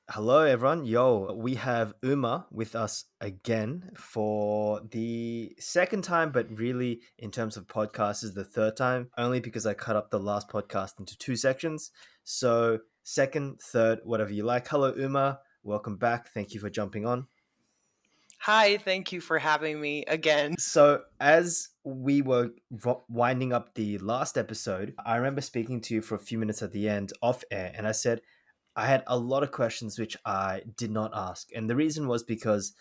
Hello, everyone. Yo, we have Uma with us again for the second time, but really, in terms of podcasts, is the third time, only because I cut up the last podcast into two sections. So, second, third, whatever you like. Hello, Uma. Welcome back. Thank you for jumping on. Hi, thank you for having me again. So, as we were winding up the last episode, I remember speaking to you for a few minutes at the end off air, and I said, I had a lot of questions which I did not ask. And the reason was because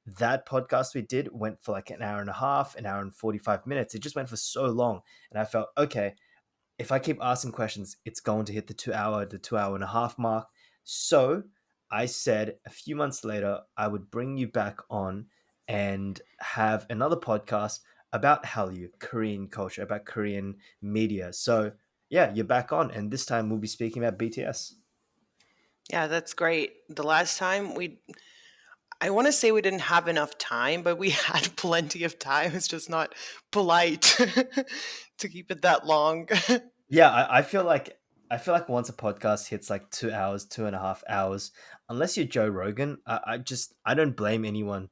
that podcast we did went for like an hour and a half, an hour and 45 minutes. It just went for so long. And I felt, okay, if I keep asking questions, it's going to hit the 2 hour and a half mark. So I said a few months later, I would bring you back on and have another podcast about Hallyu, Korean culture, about Korean media. So yeah, you're back on. And this time we'll be speaking about BTS. Yeah, that's great. The last time I want to say we didn't have enough time, but we had plenty of time. It's just not polite to keep it that long. Yeah, I feel like once a podcast hits like 2 hours, 2.5 hours, unless you're Joe Rogan, I don't blame anyone.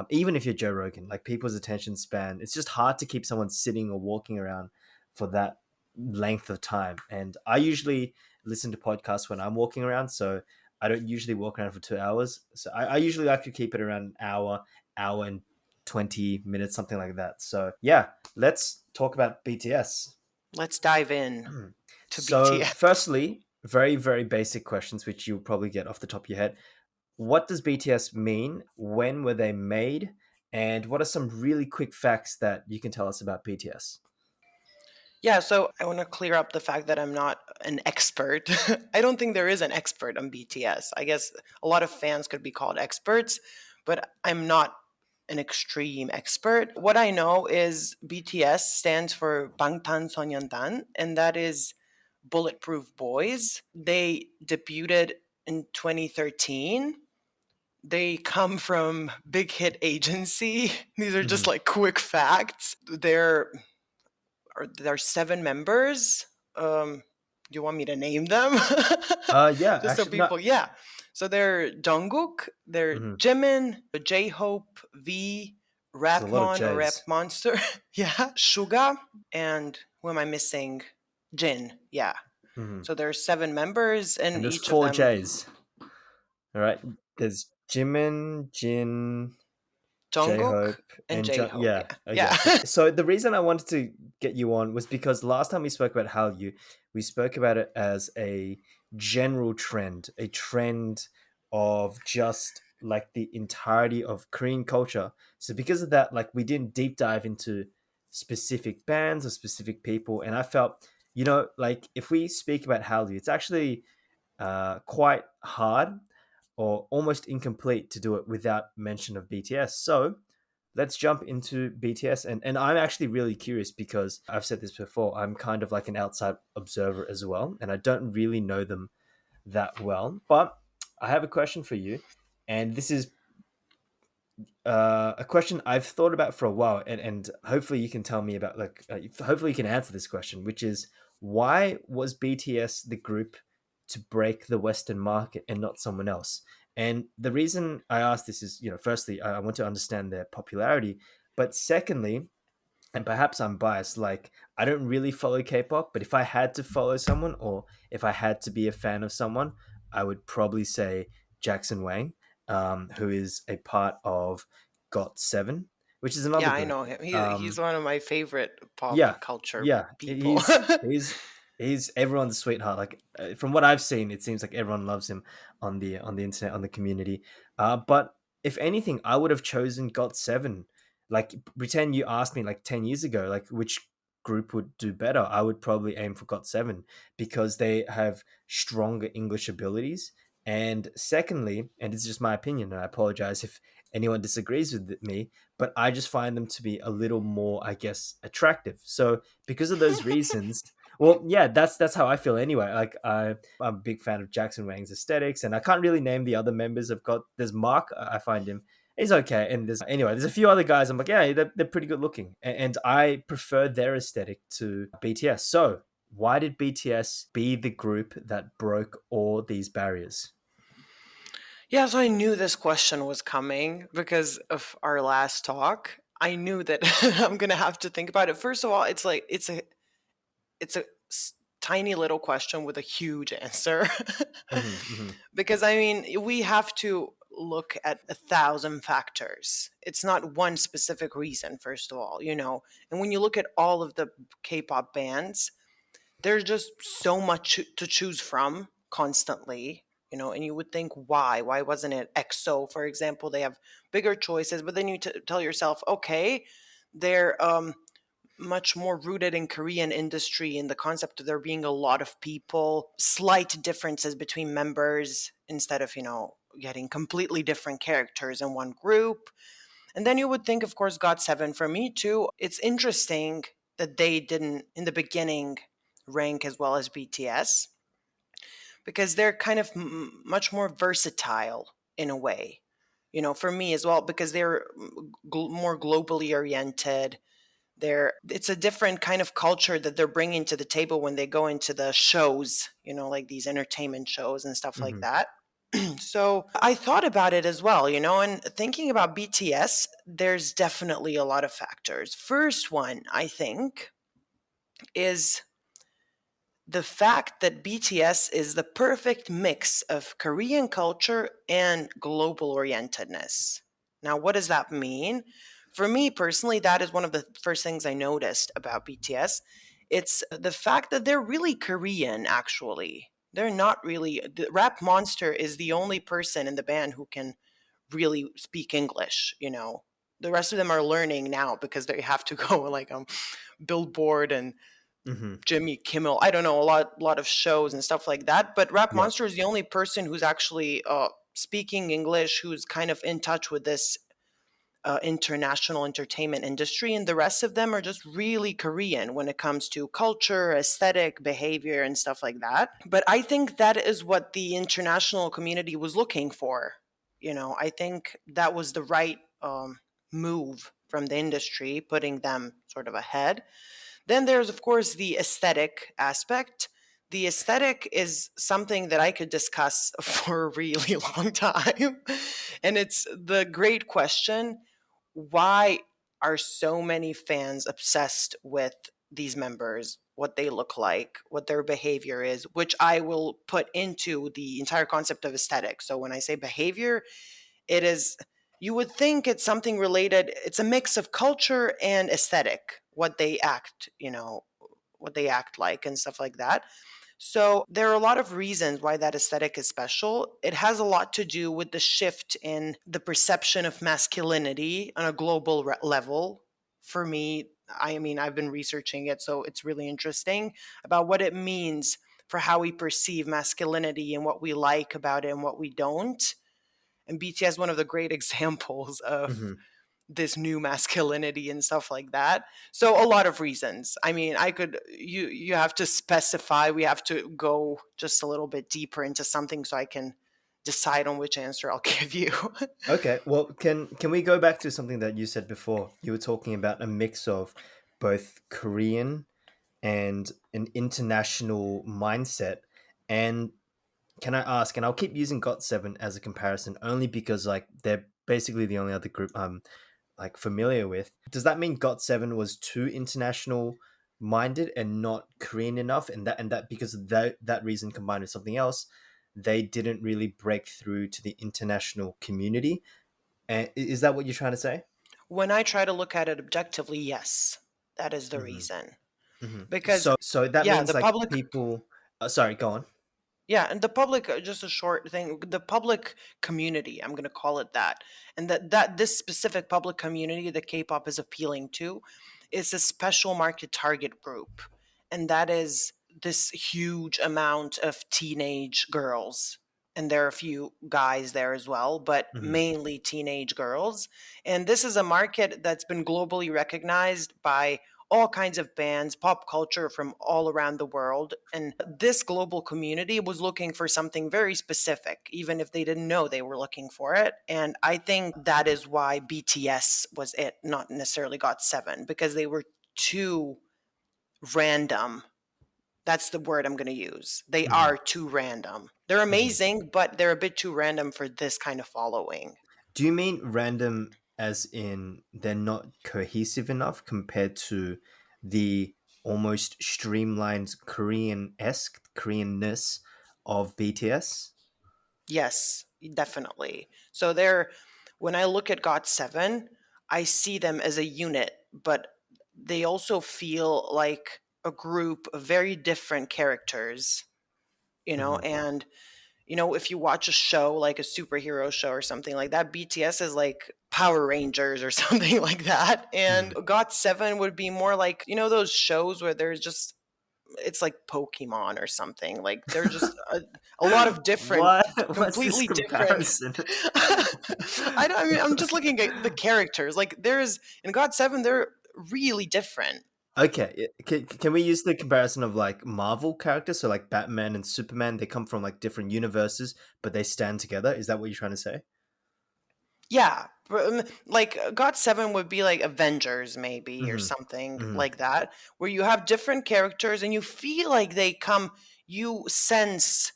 Even if you're Joe Rogan, like people's attention span, it's just hard to keep someone sitting or walking around for that length of time. And I usually listen to podcasts when I'm walking around, so I don't usually walk around for 2 hours. So I usually like to keep it around an hour, hour and 20 minutes, something like that. So yeah, let's talk about BTS. Let's dive in to So, BTS. firstly, very, very basic questions, which you'll probably get off the top of your head. What does BTS mean? When were they made? And what are some really quick facts that you can tell us about BTS? Yeah, so I want to clear up the fact that I'm not an expert. I don't think there is an expert on BTS. I guess a lot of fans could be called experts, but I'm not an extreme expert. What I know is BTS stands for Bangtan, and that is Bulletproof Boys. They debuted in 2013. They come from Big Hit Agency. These are just Mhm. like quick facts. There are seven members. Do you want me to name them? Yeah, Just so actually, no. people, yeah. So they're Jungkook, they're Mhm. Jimin, J Hope, V, There's a lot of Rapmon or Rap J's. Monster, yeah, Suga, and who am I missing? Jin, yeah. Mhm. So there's seven members, And and there's each of four them, J's. All right. There's Jimin, Jin, J Jungkook Hope, and and J Hope, yeah, yeah, yeah. yeah. So the reason I wanted to get you on was because last time we spoke about Hallyu, we spoke about it as a general trend, a trend of just like the entirety of Korean culture. So because of that, like we didn't deep dive into specific bands or specific people, and I felt, like if we speak about Hallyu, it's actually quite hard or almost incomplete to do it without mention of BTS. So let's jump into BTS. And I'm actually really curious because I've said this before. I'm kind of like an outside observer as well, and I don't really know them that well. But I have a question for you, and this is a question I've thought about for a while, and hopefully you can tell me about hopefully you can answer this question, which is why was BTS the group to break the Western market and not someone else? And the reason I ask this is, firstly, I want to understand their popularity, but secondly, and perhaps I'm biased, like I don't really follow K-pop, but if I had to follow someone or if I had to be a fan of someone, I would probably say Jackson Wang, who is a part of GOT7, which is another Yeah, I group. know him. He's one of my favorite pop Yeah, culture yeah, people. he's everyone's sweetheart. Like from what I've seen, it seems like everyone loves him on the internet, on the community. But if anything, I would have chosen GOT7. Like pretend you asked me like 10 years ago, like which group would do better. I would probably aim for GOT7 because they have stronger English abilities. And secondly, and it's just my opinion, and I apologize if anyone disagrees with me, but I just find them to be a little more, I guess, attractive. So because of those reasons, well, yeah, that's how I feel anyway. Like I'm a big fan of Jackson Wang's aesthetics, and I can't really name the other members. I've got there's Mark. I find him he's okay, and there's a few other guys. I'm like, yeah, they're pretty good looking, and I prefer their aesthetic to BTS. So why did BTS be the group that broke all these barriers? Yeah, so I knew this question was coming because of our last talk. I knew that I'm gonna have to think about it. First of all, it's like it's a tiny little question with a huge answer. Hmm, hmm, Because I mean, we have to look at 1,000 factors. It's not one specific reason, first of all, And when you look at all of the K-pop bands, there's just so much to choose from constantly, and you would think, why wasn't it EXO, for example? They have bigger choices, but then you tell yourself, okay, they're much more rooted in Korean industry, in the concept of there being a lot of people, slight differences between members instead of, getting completely different characters in one group. And then you would think, of course, GOT7 for me too. It's interesting that they didn't, in the beginning, rank as well as BTS because they're kind of much more versatile in a way. For me as well, because they're more globally oriented. It's a different kind of culture that they're bringing to the table when they go into the shows, like these entertainment shows and stuff like hmm, that. So I thought about it as well, and thinking about BTS, there's definitely a lot of factors. First one, I think, is the fact that BTS is the perfect mix of Korean culture and global orientedness. Now, what does that mean? For me personally, that is one of the first things I noticed about BTS. It's the fact that they're really Korean, actually. They're not really. The Rap Monster is the only person in the band who can really speak English. The rest of them are learning now because they have to go like Billboard and hmm. Jimmy Kimmel. I don't know, a lot of shows and stuff like that. But Rap Yeah. Monster is the only person who's actually speaking English, who's kind of in touch with this international entertainment industry, and the rest of them are just really Korean when it comes to culture, aesthetic, behavior, and stuff like that. But I think that is what the international community was looking for. I think that was the right move from the industry, putting them sort of ahead. Then there's, of course, the aesthetic aspect. The aesthetic is something that I could discuss for a really long time. And it's the great question, why are so many fans obsessed with these members, what they look like, what their behavior is, which I will put into the entire concept of aesthetic. So when I say behavior, it is, you would think it's something related, it's a mix of culture and aesthetic, what they act like and stuff like that. So there are a lot of reasons why that aesthetic is special. It has a lot to do with the shift in the perception of masculinity on a global level. For me, I mean, I've been researching it, so it's really interesting about what it means for how we perceive masculinity and what we like about it and what we don't. And BTS is one of the great examples of Hmm. this new masculinity and stuff like that. So a lot of reasons. I mean, you have to specify, we have to go just a little bit deeper into something so I can decide on which answer I'll give you. Okay, well, can we go back to something that you said before? You were talking about a mix of both Korean and an international mindset. And can I ask, and I'll keep using GOT7 as a comparison only because like they're basically the only other group I'm like familiar with. Does that mean GOT7 was too international minded and not Korean enough, and that because of that reason combined with something else, they didn't really break through to the international community? And is that what you're trying to say? When I try to look at it objectively, yes, that is the Hmm, reason. hmm. Because, So that yeah, means the like public. people. Sorry, go on. Yeah, and the public, just a short thing, the public community, I'm going to call it that. And that this specific public community that K-pop is appealing to is a special market target group. And that is this huge amount of teenage girls. And there are a few guys there as well, but Hmm, mainly teenage girls. And this is a market that's been globally recognized by all kinds of bands, pop culture from all around the world. And this global community was looking for something very specific, even if they didn't know they were looking for it. And I think that is why BTS was it, not necessarily GOT7, because they were too random. That's the word I'm going to use. They hmm. are too random. They're Mhm. amazing, but they're a bit too random for this kind of following. Do you mean random as in they're not cohesive enough compared to the almost streamlined Korean-esque Koreanness of BTS? Yes, definitely. So they're when I look at GOT7, I see them as a unit, but they also feel like a group of very different characters, Hmm. and if you watch a show like a superhero show or something like that, BTS is like Power Rangers or something like that. And Hmm. GOT7 would be more like, those shows where there's just it's like Pokemon or something. Like they're just a lot of different, What? What's this completely different. comparison? I mean, I'm just looking at the characters. Like there's in GOT7, they're really different. Okay, can we use the comparison of like Marvel characters? So like Batman and Superman, they come from like different universes, but they stand together. Is that what you're trying to say? Yeah, like GOT7 would be like Avengers maybe or Hmm. something Hmm. like that, where you have different characters and you feel like you sense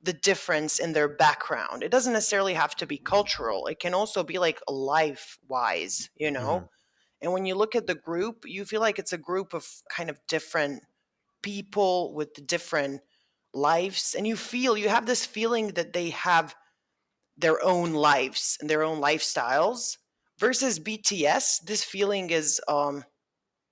the difference in their background. It doesn't necessarily have to be cultural. It can also be like life wise. Hmm. And when you look at the group, you feel like it's a group of kind of different people with different lives. And you have this feeling that they have their own lives and their own lifestyles. Versus BTS, this feeling is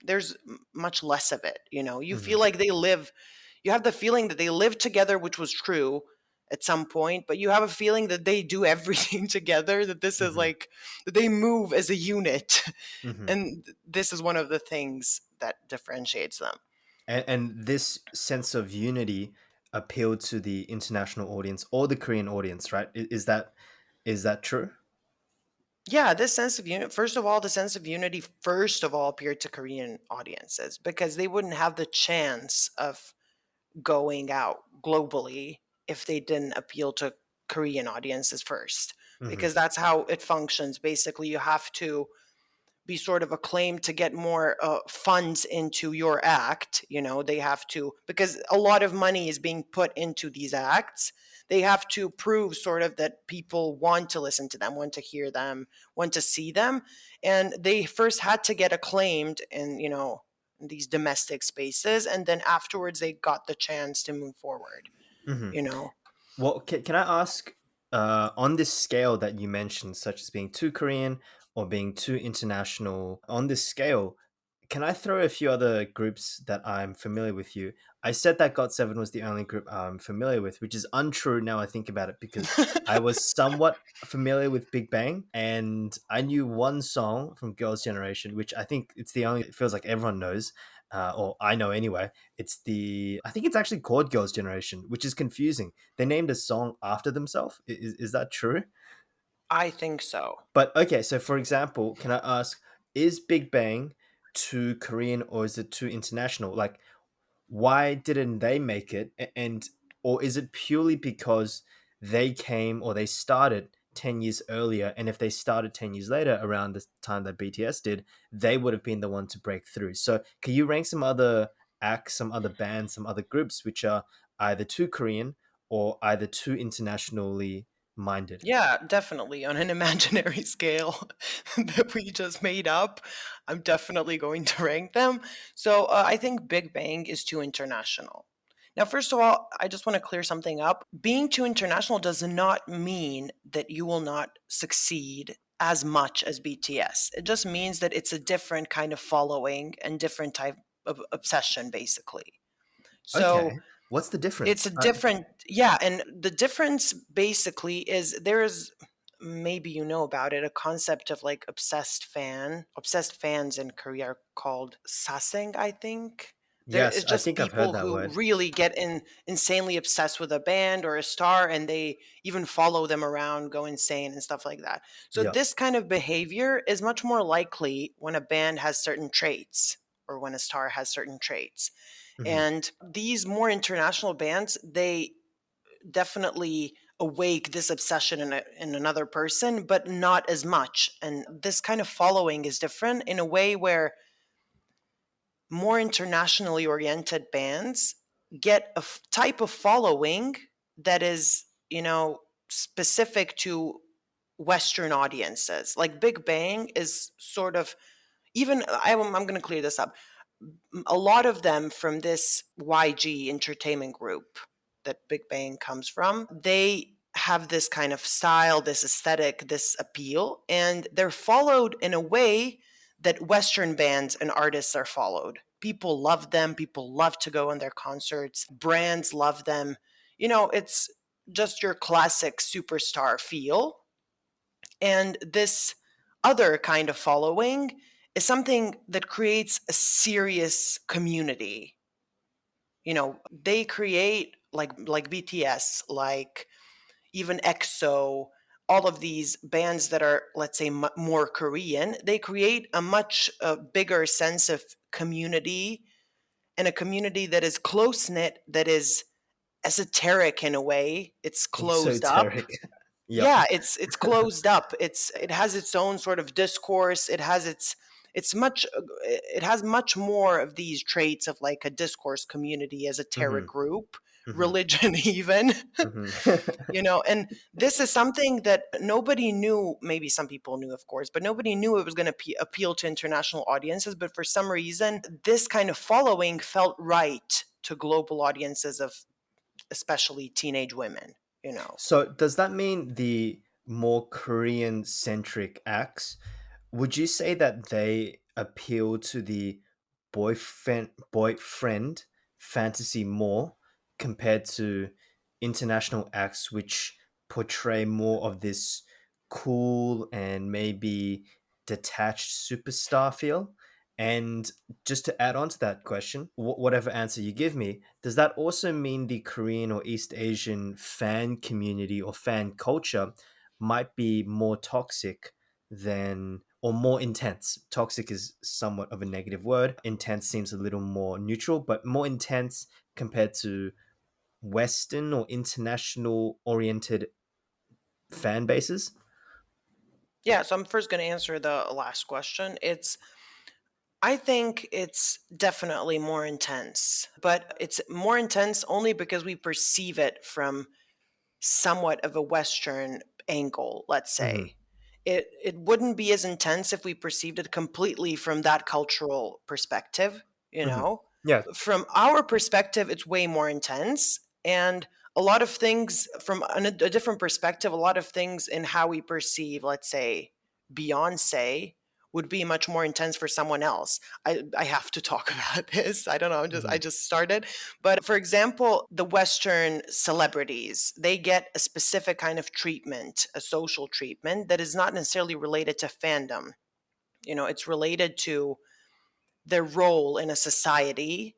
there's much less of it. You Hmm. feel like you have the feeling that they live together, which was true at some point, but you have a feeling that they do everything together, that this is Hmm. like that they move as a unit. Hmm. And this is one of the things that differentiates them. And this sense of unity appealed to the international audience or the Korean audience, right? Is that true? Yeah, this sense of unity, first of all, the sense of unity, first of all, appeared to Korean audiences because they wouldn't have the chance of going out globally if they didn't appeal to Korean audiences first, Hmm. because that's how it functions. Basically, you have to be sort of acclaimed to get more funds into your act. They have to, because a lot of money is being put into these acts. They have to prove sort of that people want to listen to them, want to hear them, want to see them. And they first had to get acclaimed in these domestic spaces. And then afterwards, they got the chance to move forward, Hmm. you know? Well, can I ask, on this scale that you mentioned, such as being too Korean or being too international, on this scale, can I throw a few other groups that I'm familiar with you? I said that GOT7 was the only group I'm familiar with, which is untrue now I think about it, because I was somewhat familiar with Big Bang and I knew one song from Girls' Generation, which I think it's the only, it feels like everyone knows, or I know anyway. I think it's actually called Girls' Generation, which is confusing. They named a song after themselves. Is that true? I think so. But okay, so for example, can I ask, is Big Bang too Korean or is it too international? Like, why didn't they make it? And or is it purely because they came or they started 10 years earlier, and if they started 10 years later around the time that BTS did, they would have been the one to break through. So can you rank some other acts, some other bands, some other groups which are either too Korean or either too internationally minded? Yeah, definitely. On an imaginary scale that we just made up, I'm definitely going to rank them. So I think Big Bang is too international. Now, first of all, I just want to clear something up. Being too international does not mean that you will not succeed as much as BTS. It just means that it's a different kind of following and different type of obsession, basically. So Okay, what's the it's difference? a different, yeah, and the difference basically is there is, maybe you know about it, a concept of like obsessed fans in Korea are called saseng, I think. There Yes, is I just think I've heard people that who word. really get insanely obsessed with a band or a star, and they even follow them around, go insane and stuff like that. So Yeah. this kind of behavior is much more likely when a band has certain traits or when a star has certain traits. Hmm. And these more international bands, they definitely awake this obsession in another person, but not as much. And this kind of following is different in a way where more internationally oriented bands get a type of following that is, specific to Western audiences. Like Big Bang is sort of, even I'm going to clear this up. A lot of them from this YG entertainment group that Big Bang comes from, they have this kind of style, this aesthetic, this appeal, and they're followed in a way that Western bands and artists are followed. People love them, people love to go on their concerts, brands love them. It's just your classic superstar feel. And this other kind of following is something that creates a serious community. They create like BTS, like even EXO, all of these bands that are, let's say, more Korean. They create a much bigger sense of community, and a community that is close knit, that is esoteric in a way. It's closed up. Esoteric. Yep. Yeah, it's closed up. It has its own sort of discourse. It has much more of these traits of like a discourse community, esoteric Hmm. group, Hmm. religion even. Hmm. And this is something that nobody knew. Maybe some people knew, of course, but nobody knew it was going to appeal to international audiences. But for some reason, this kind of following felt right to global audiences of especially teenage women. So does that mean the more Korean centric acts, would you say that they appeal to the boyfriend fantasy more compared to international acts which portray more of this cool and maybe detached superstar feel? And just to add on to that question, whatever answer you give me, does that also mean the Korean or East Asian fan community or fan culture might be more toxic than, or more intense? Toxic is somewhat of a negative word. Intense seems a little more neutral, but more intense compared to Western or international oriented fan bases? Yeah, so I'm first going to answer the last question. I think it's definitely more intense, but it's more intense only because we perceive it from somewhat of a Western angle, let's Hmm. say. It wouldn't be as intense if we perceived it completely from that cultural perspective, you Hmm. know? Yeah. From our perspective, it's way more intense. And a lot of things from a different perspective, a lot of things in how we perceive, let's say, Beyonce would be much more intense for someone else. I have to talk about this. I don't know, I Hmm. just started. But for example, the Western celebrities, they get a specific kind of treatment, a social treatment that is not necessarily related to fandom. It's related to their role in a society,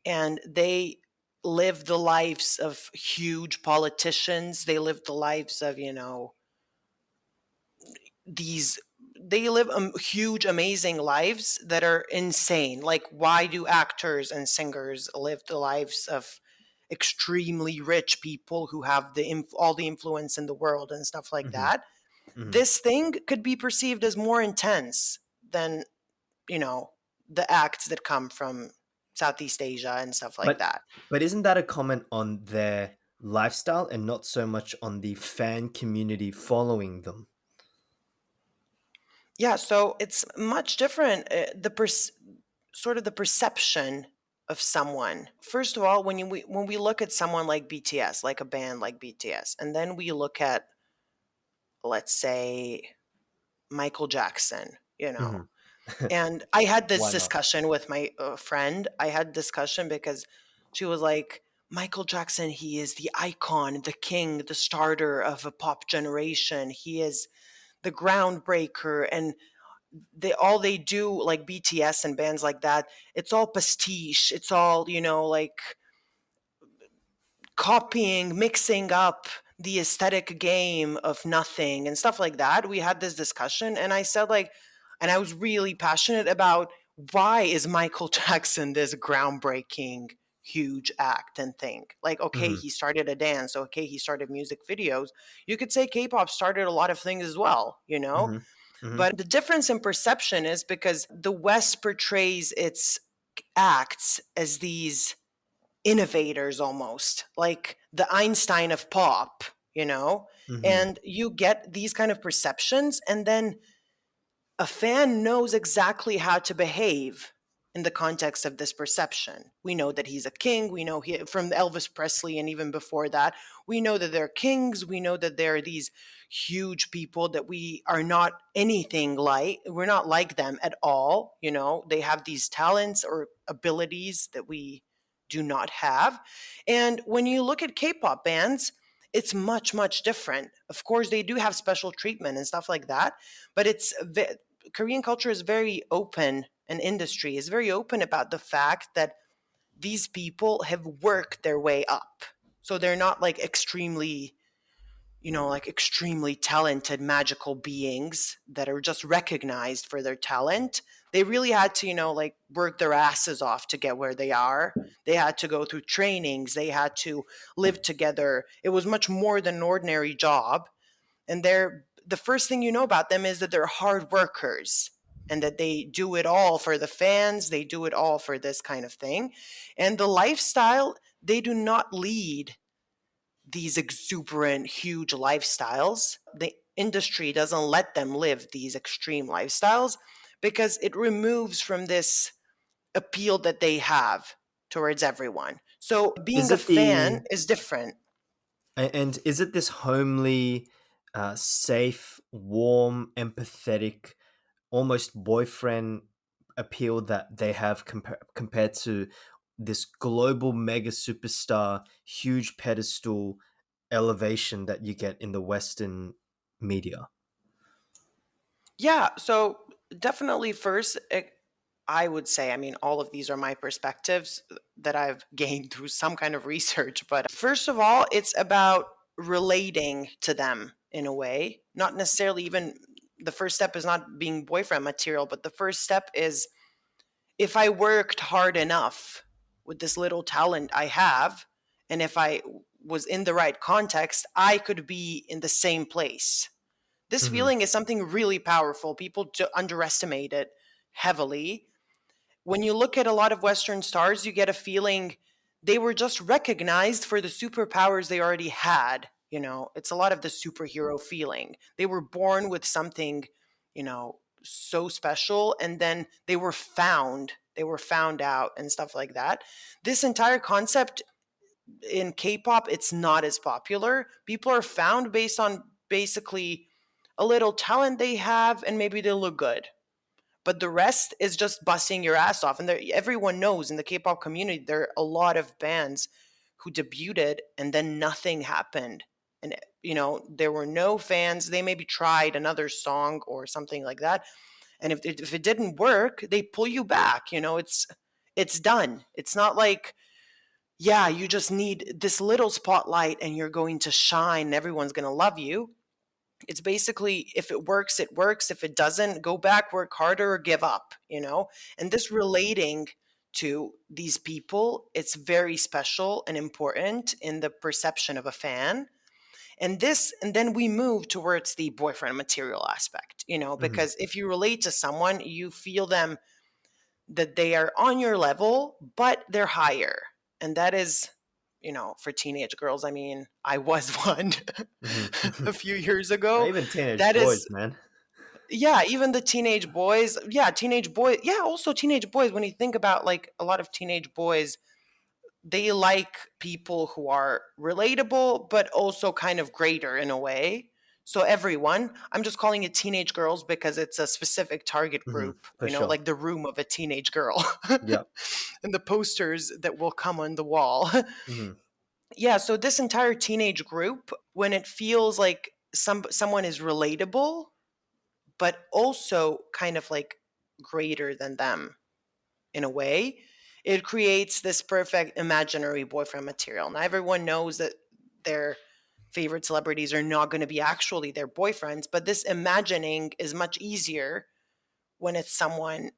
and they live the lives of huge politicians. They live the lives of, these they live huge amazing lives that are insane. Like, why do actors and singers live the lives of extremely rich people who have all the influence in the world and stuff like Hmm. that? Hmm. This thing could be perceived as more intense than, you know the acts that come from Southeast Asia and stuff like But that. isn't that a comment on their lifestyle and not so much on the fan community following them? Yeah, so it's much different. Sort of the perception of someone. First of all, when we look at someone like BTS, like a band like BTS, and then we look at, let's say, Michael Jackson. Hmm. And I had this Why not? discussion with my friend. I had discussion because she was like, Michael Jackson, he is the icon, the king, the starter of a pop generation. He is the groundbreaker, and they do, like BTS and bands like that, it's all pastiche. It's all, like copying, mixing up the aesthetic game of nothing and stuff like that. We had this discussion, and I said, like, and I was really passionate about, why is Michael Jackson this groundbreaking huge act and thing? Like, okay, Hmm. he started a dance, okay, he started music videos. You could say K-pop started a lot of things as well. Hmm. Hmm. But the difference in perception is because the West portrays its acts as these innovators almost, like the Einstein of pop, you know? Hmm. And you get these kind of perceptions, and then a fan knows exactly how to behave in the context of this perception. We know that he's a king. We know from Elvis Presley and even before that, we know that they're kings. We know that they're these huge people that we are not anything like. We're not like them at all. You know, they have these talents or abilities that we do not have. And when you look at K-pop bands, it's much, much different. Of course, they do have special treatment and stuff like that, but Korean culture is very open, and industry is very open about the fact that these people have worked their way up. So they're not like extremely, like extremely talented magical beings that are just recognized for their talent. They really had to, like work their asses off to get where they are. They had to go through trainings, they had to live together. It was much more than an ordinary job. And the first thing you know about them is that they're hard workers and that they do it all for the fans, they do it all for this kind of thing. And the lifestyle, they do not lead these exuberant huge lifestyles. The industry doesn't let them live these extreme lifestyles because it removes from this appeal that they have towards everyone. So being Is a it fan the is different. and is it this homely, safe, warm, empathetic, almost boyfriend appeal that they have compared to this global mega superstar, huge pedestal elevation that you get in the Western media? Yeah, so definitely first, I would say, I mean, all of these are my perspectives that I've gained through some kind of research. But first of all, it's about relating to them in a way, not necessarily even the first step is not being boyfriend material, but the first step is if I worked hard enough with this little talent I have, and if I was in the right context, I could be in the same place. This Hmm. feeling is something really powerful. People underestimate it heavily. When you look at a lot of Western stars, you get a feeling they were just recognized for the superpowers they already had. It's a lot of the superhero feeling. They were born with something, so special, and then they were found out and stuff like that. This entire concept in K-pop, it's not as popular. People are found based on basically a little talent they have and maybe they look good. But the rest is just busting your ass off. And everyone knows in the K-pop community there are a lot of bands who debuted and then nothing happened. And there were no fans. They maybe tried another song or something like that. And if it didn't work, they pull you back. It's done. It's not like, yeah, you just need this little spotlight and you're going to shine and everyone's going to love you. It's basically if it works, it works. If it doesn't, go back, work harder, or give up. And this relating to these people, it's very special and important in the perception of a fan. And then we move towards the boyfriend material aspect, Hmm. because if you relate to someone, you feel them that they are on your level, but they're higher. And that is, for teenage girls, I mean, I was one Hmm. a few years Or ago. even teenage That boys, is, man. yeah, even the teenage boys. Yeah, teenage boys. Yeah, also teenage boys. When you think about like a lot of teenage boys, they like people who are relatable, but also kind of greater in a way. So everyone, I'm just calling it teenage girls because it's a specific target Hmm. group, For sure. like the room of a teenage girl Yep. and the posters that will come on the wall. Hmm. Yeah, so this entire teenage group, when it feels like someone is relatable, but also kind of like greater than them in a way, it creates this perfect imaginary boyfriend material. Now, everyone knows that their favorite celebrities are not going to be actually their boyfriends, but this imagining is much easier when it's someone,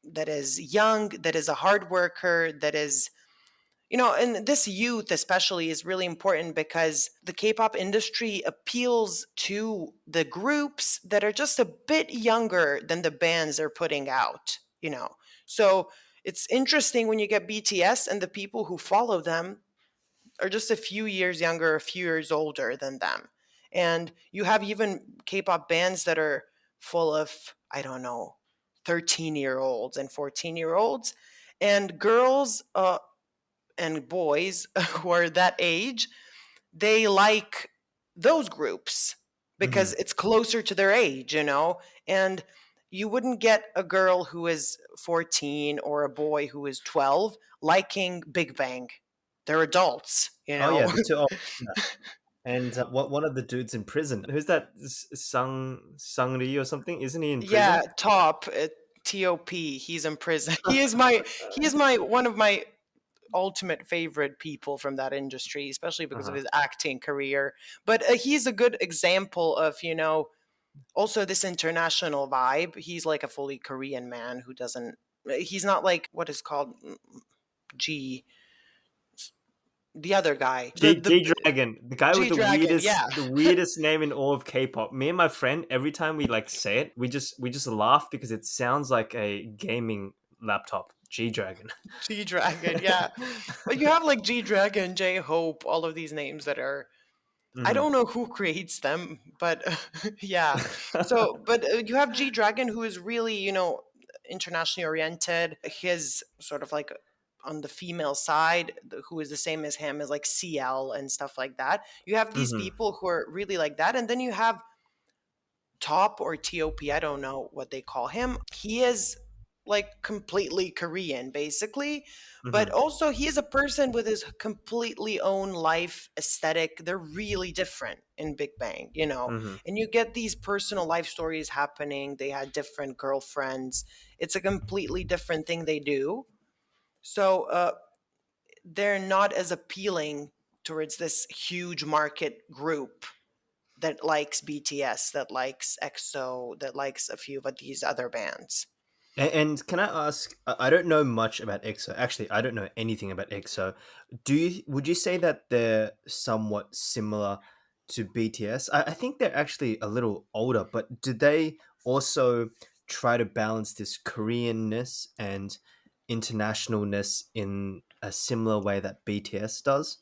that is young, that is a hard worker, that is and this youth especially is really important because the K-pop industry appeals to the groups that are just a bit younger than the bands they're putting out. So It's interesting when you get BTS and the people who follow them are just a few years younger, a few years older than them. And you have even K-pop bands that are full of, I don't know, 13-year-olds and 14-year-olds. And girls and boys who are that age, they like those groups Hmm. because it's closer to their age, you know? And you wouldn't get a girl who is 14 or a boy who is 12 liking Big Bang. They're adults, you Oh yeah, know? the two. Oh, yeah. And what one of the dudes in prison? Who's that? Sung Ri or something? Isn't he in Yeah, prison? Top, Top, he's in prison. He is my one of my ultimate favorite people from that industry, especially because of Uh-huh. his acting career. But he's a good example of, also this international vibe. He's like a fully Korean man who doesn't. He's not like what is called G. The other guy, the G Dragon, the guy with G Dragon. Yeah, the weirdest name in all of K-pop. Me and my friend, every time we like say it, we just laugh because it sounds like a gaming laptop. G Dragon. G Dragon. Yeah, but you have like G Dragon, J Hope, all of these names that are. I Hmm. don't know who creates them, but yeah. So, but you have G Dragon, who is really, internationally oriented. His sort of like on the female side, who is the same as him, is like CL and stuff like that. You have these Hmm. people who are really like that, and then you have Top or TOP, I don't know what they call him. He is like completely Korean, basically. But Hmm. also, he is a person with his completely own life aesthetic. They're really different in Big Bang, you know? Hmm. And you get these personal life stories happening. They had different girlfriends. It's a completely different thing they do. So they're not as appealing towards this huge market group that likes BTS, that likes EXO, that likes a few of these other bands. And can I ask? I don't know much about EXO. Actually, I don't know anything about EXO. Would you say that they're somewhat similar to BTS? I think they're actually a little older, but do they also try to balance this Koreanness and internationalness in a similar way that BTS does?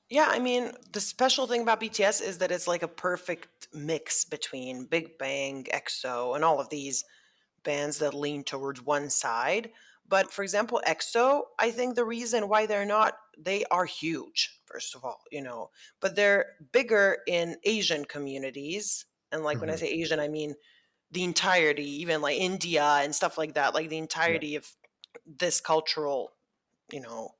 Yeah, I mean, the special thing about BTS is that it's like a perfect mix between Big Bang, EXO, and all of these bands that lean towards one side. But for example, EXO, I think the reason why they are huge, first of all, but they're bigger in Asian communities. And like when I Hmm. say Asian, I mean the entirety, even like India and stuff like that, like the Yeah. entirety of this cultural, you know,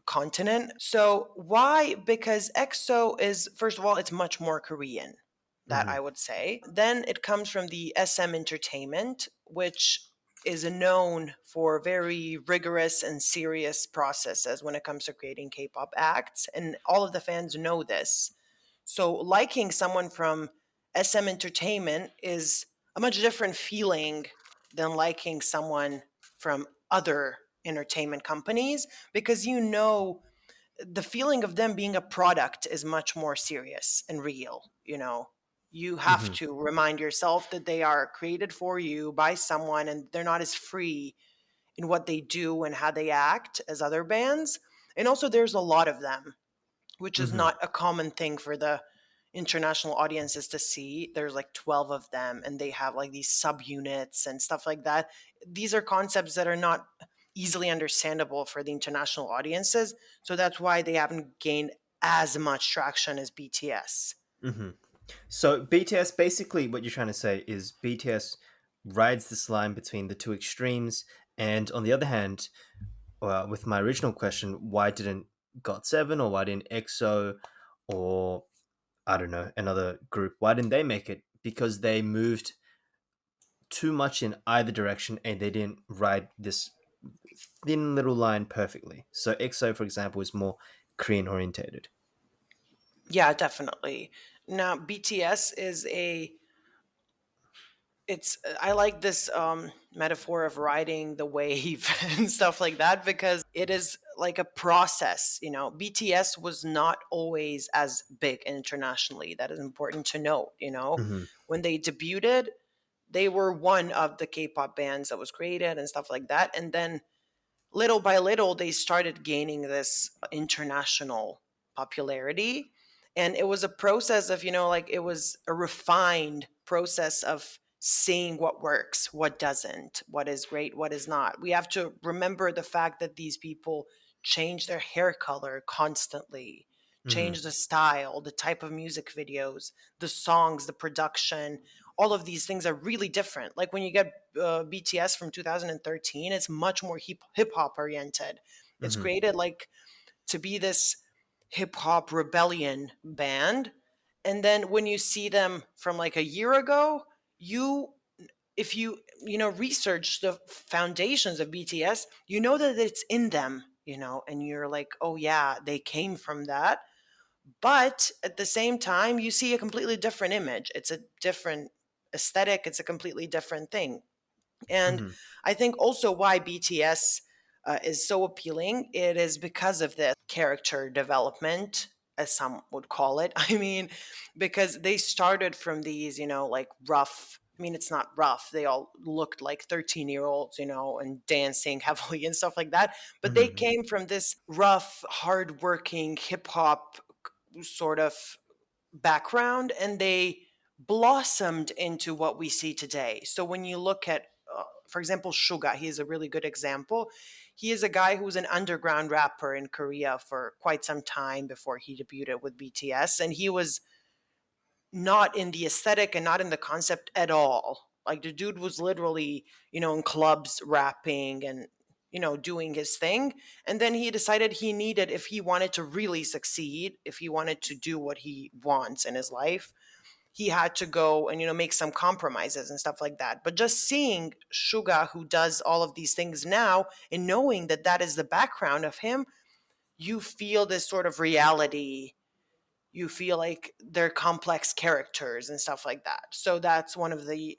continent. So why? Because EXO is, first of all, it's much more Korean, that Hmm. I would say. Then it comes from the SM Entertainment, which is known for very rigorous and serious processes when it comes to creating K-pop acts, and all of the fans know this. So liking someone from SM Entertainment is a much different feeling than liking someone from other entertainment companies, because the feeling of them being a product is much more serious and real. You have Hmm. to remind yourself that they are created for you by someone, and they're not as free in what they do and how they act as other bands. And also there's a lot of them, which is Hmm. not a common thing for the international audiences to see. There's like 12 of them, and they have like these subunits and stuff like that. These are concepts that are not easily understandable for the international audiences. So that's why they haven't gained as much traction as BTS. Hmm. So BTS, basically what you're trying to say is BTS rides this line between the two extremes, and on the other hand, with my original question, why didn't GOT7 or why didn't EXO or I don't know another group, why didn't they make it? Because they moved too much in either direction and they didn't ride this thin little line perfectly. So EXO, for example, is more Korean orientated. Yeah, definitely. Now, BTS is a it's I like this metaphor of riding the wave and stuff like that, because it is like a process. BTS was not always as big internationally. That is important to note. Hmm. When they debuted, They were one of the K-pop bands that was created and stuff like that. And then little by little, they started gaining this international popularity. And it was a process of, like it was a refined process of seeing what works, what doesn't, what is great, what is not. We have to remember the fact that these people change their hair color constantly, Hmm. change the style, the type of music videos, the songs, the production. All of these things are really different. Like when you get BTS from 2013, it's much more hip hop oriented. It's Hmm. created like to be this hip hop rebellion band. And then when you see them from like a year ago, you if you research the foundations of BTS, you know that it's in them, and you're like, "Oh yeah, they came from that." But at the same time, you see a completely different image. It's a different aesthetic, it's a completely different thing. And Hmm. I think also why BTS is so appealing, it is because of the character development, as some would call it. I mean, because they started from these, like rough. I mean, it's not rough. They all looked like 13-year-olds, and dancing heavily and stuff like that. But they Hmm. came from this rough, hardworking hip hop sort of background, and they blossomed into what we see today. So when you look at, for example, Suga, he is a really good example. He is a guy who was an underground rapper in Korea for quite some time before he debuted with BTS, and he was not in the aesthetic and not in the concept at all. Like the dude was literally, in clubs rapping and, doing his thing. And then he decided he needed, if he wanted to really succeed, if he wanted to do what he wants in his life, he had to go and, make some compromises and stuff like that. But just seeing Suga, who does all of these things now, and knowing that that is the background of him, you feel this sort of reality, you feel like they're complex characters and stuff like that. So that's one of the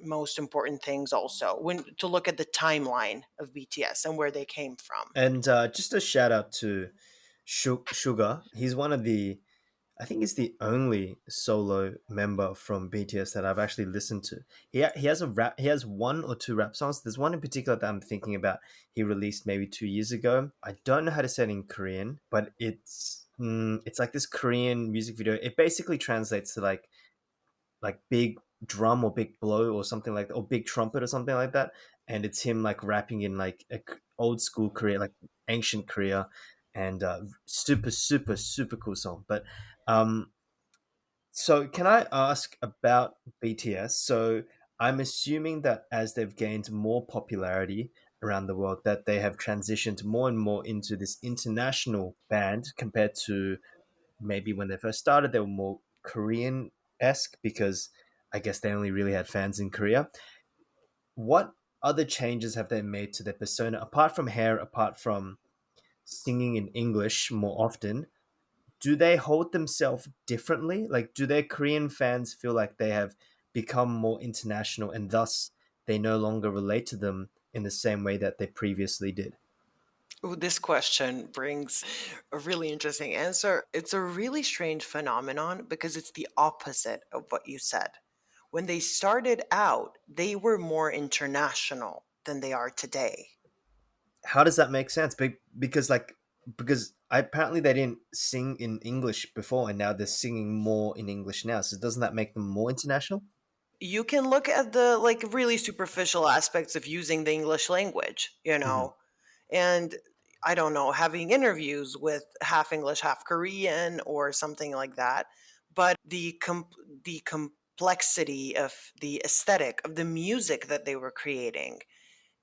most important things also when to look at the timeline of BTS and where they came from. And just a shout out to Sugar. He's one of the, I think he's the only solo member from BTS that I've actually listened to. He has a rap. He has one or two rap songs. There's one in particular that I'm thinking about. He released maybe 2 years ago. I don't know how to say it in Korean, but it's like this Korean music video. It basically translates to like big drum or big blow or something like that, or big trumpet or something like that. And it's him like rapping in like old school Korea, like ancient Korea, and super super super cool song. But um, so can I ask about BTS? So I'm assuming that as they've gained more popularity around the world, that they have transitioned more and more into this international band compared to maybe when they first started, they were more Korean esque because I guess they only really had fans in Korea. What other changes have they made to their persona apart from hair, apart from singing in English more often? Do they hold themselves differently? Like, do their Korean fans feel like they have become more international and thus they no longer relate to them in the same way that they previously did? Ooh, this question brings a really interesting answer. It's a really strange phenomenon because it's the opposite of what you said. When they started out, they were more international than they are today. How does that make sense? Because apparently they didn't sing in English before, and now they're singing more in English now. So doesn't that make them more international? You can look at the like really superficial aspects of using the English language, Hmm. and I don't know, having interviews with half English, half Korean or something like that. But the complexity of the aesthetic of the music that they were creating,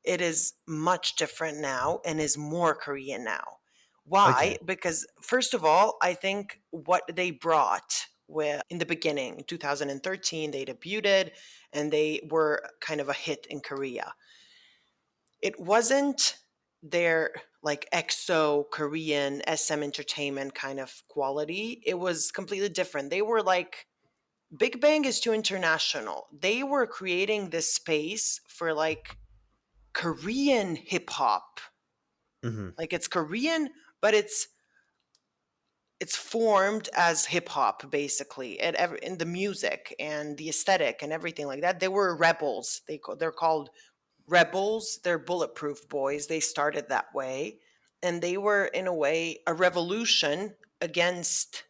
it is much different now and is more Korean now. Why? Okay. Because first of all, I think what they brought with in the beginning, 2013, they debuted and they were kind of a hit in Korea. It wasn't their like EXO Korean SM entertainment kind of quality. It was completely different. They were like Big Bang is too international. They were creating this space for like Korean hip hop. Hmm. Like it's Korean, but it's formed as hip hop basically, and in the music and the aesthetic and everything like that. They were rebels. They're called rebels. They're bulletproof boys. They started that way, and they were in a way a revolution against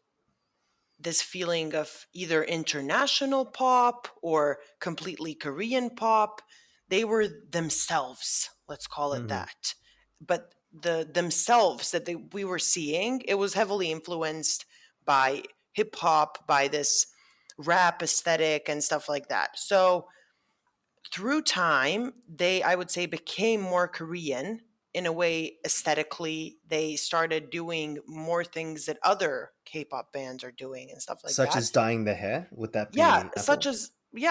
this feeling of either international pop or completely Korean pop. They were themselves, let's call it Hmm. that. But the themselves that we were seeing, it was heavily influenced by hip hop, by this rap aesthetic and stuff like that. So through time, they, I would say, became more Korean in a way aesthetically. They started doing more things that other K-pop bands are doing and stuff like Such that. as dyeing their hair. Would that Yeah, be Apple?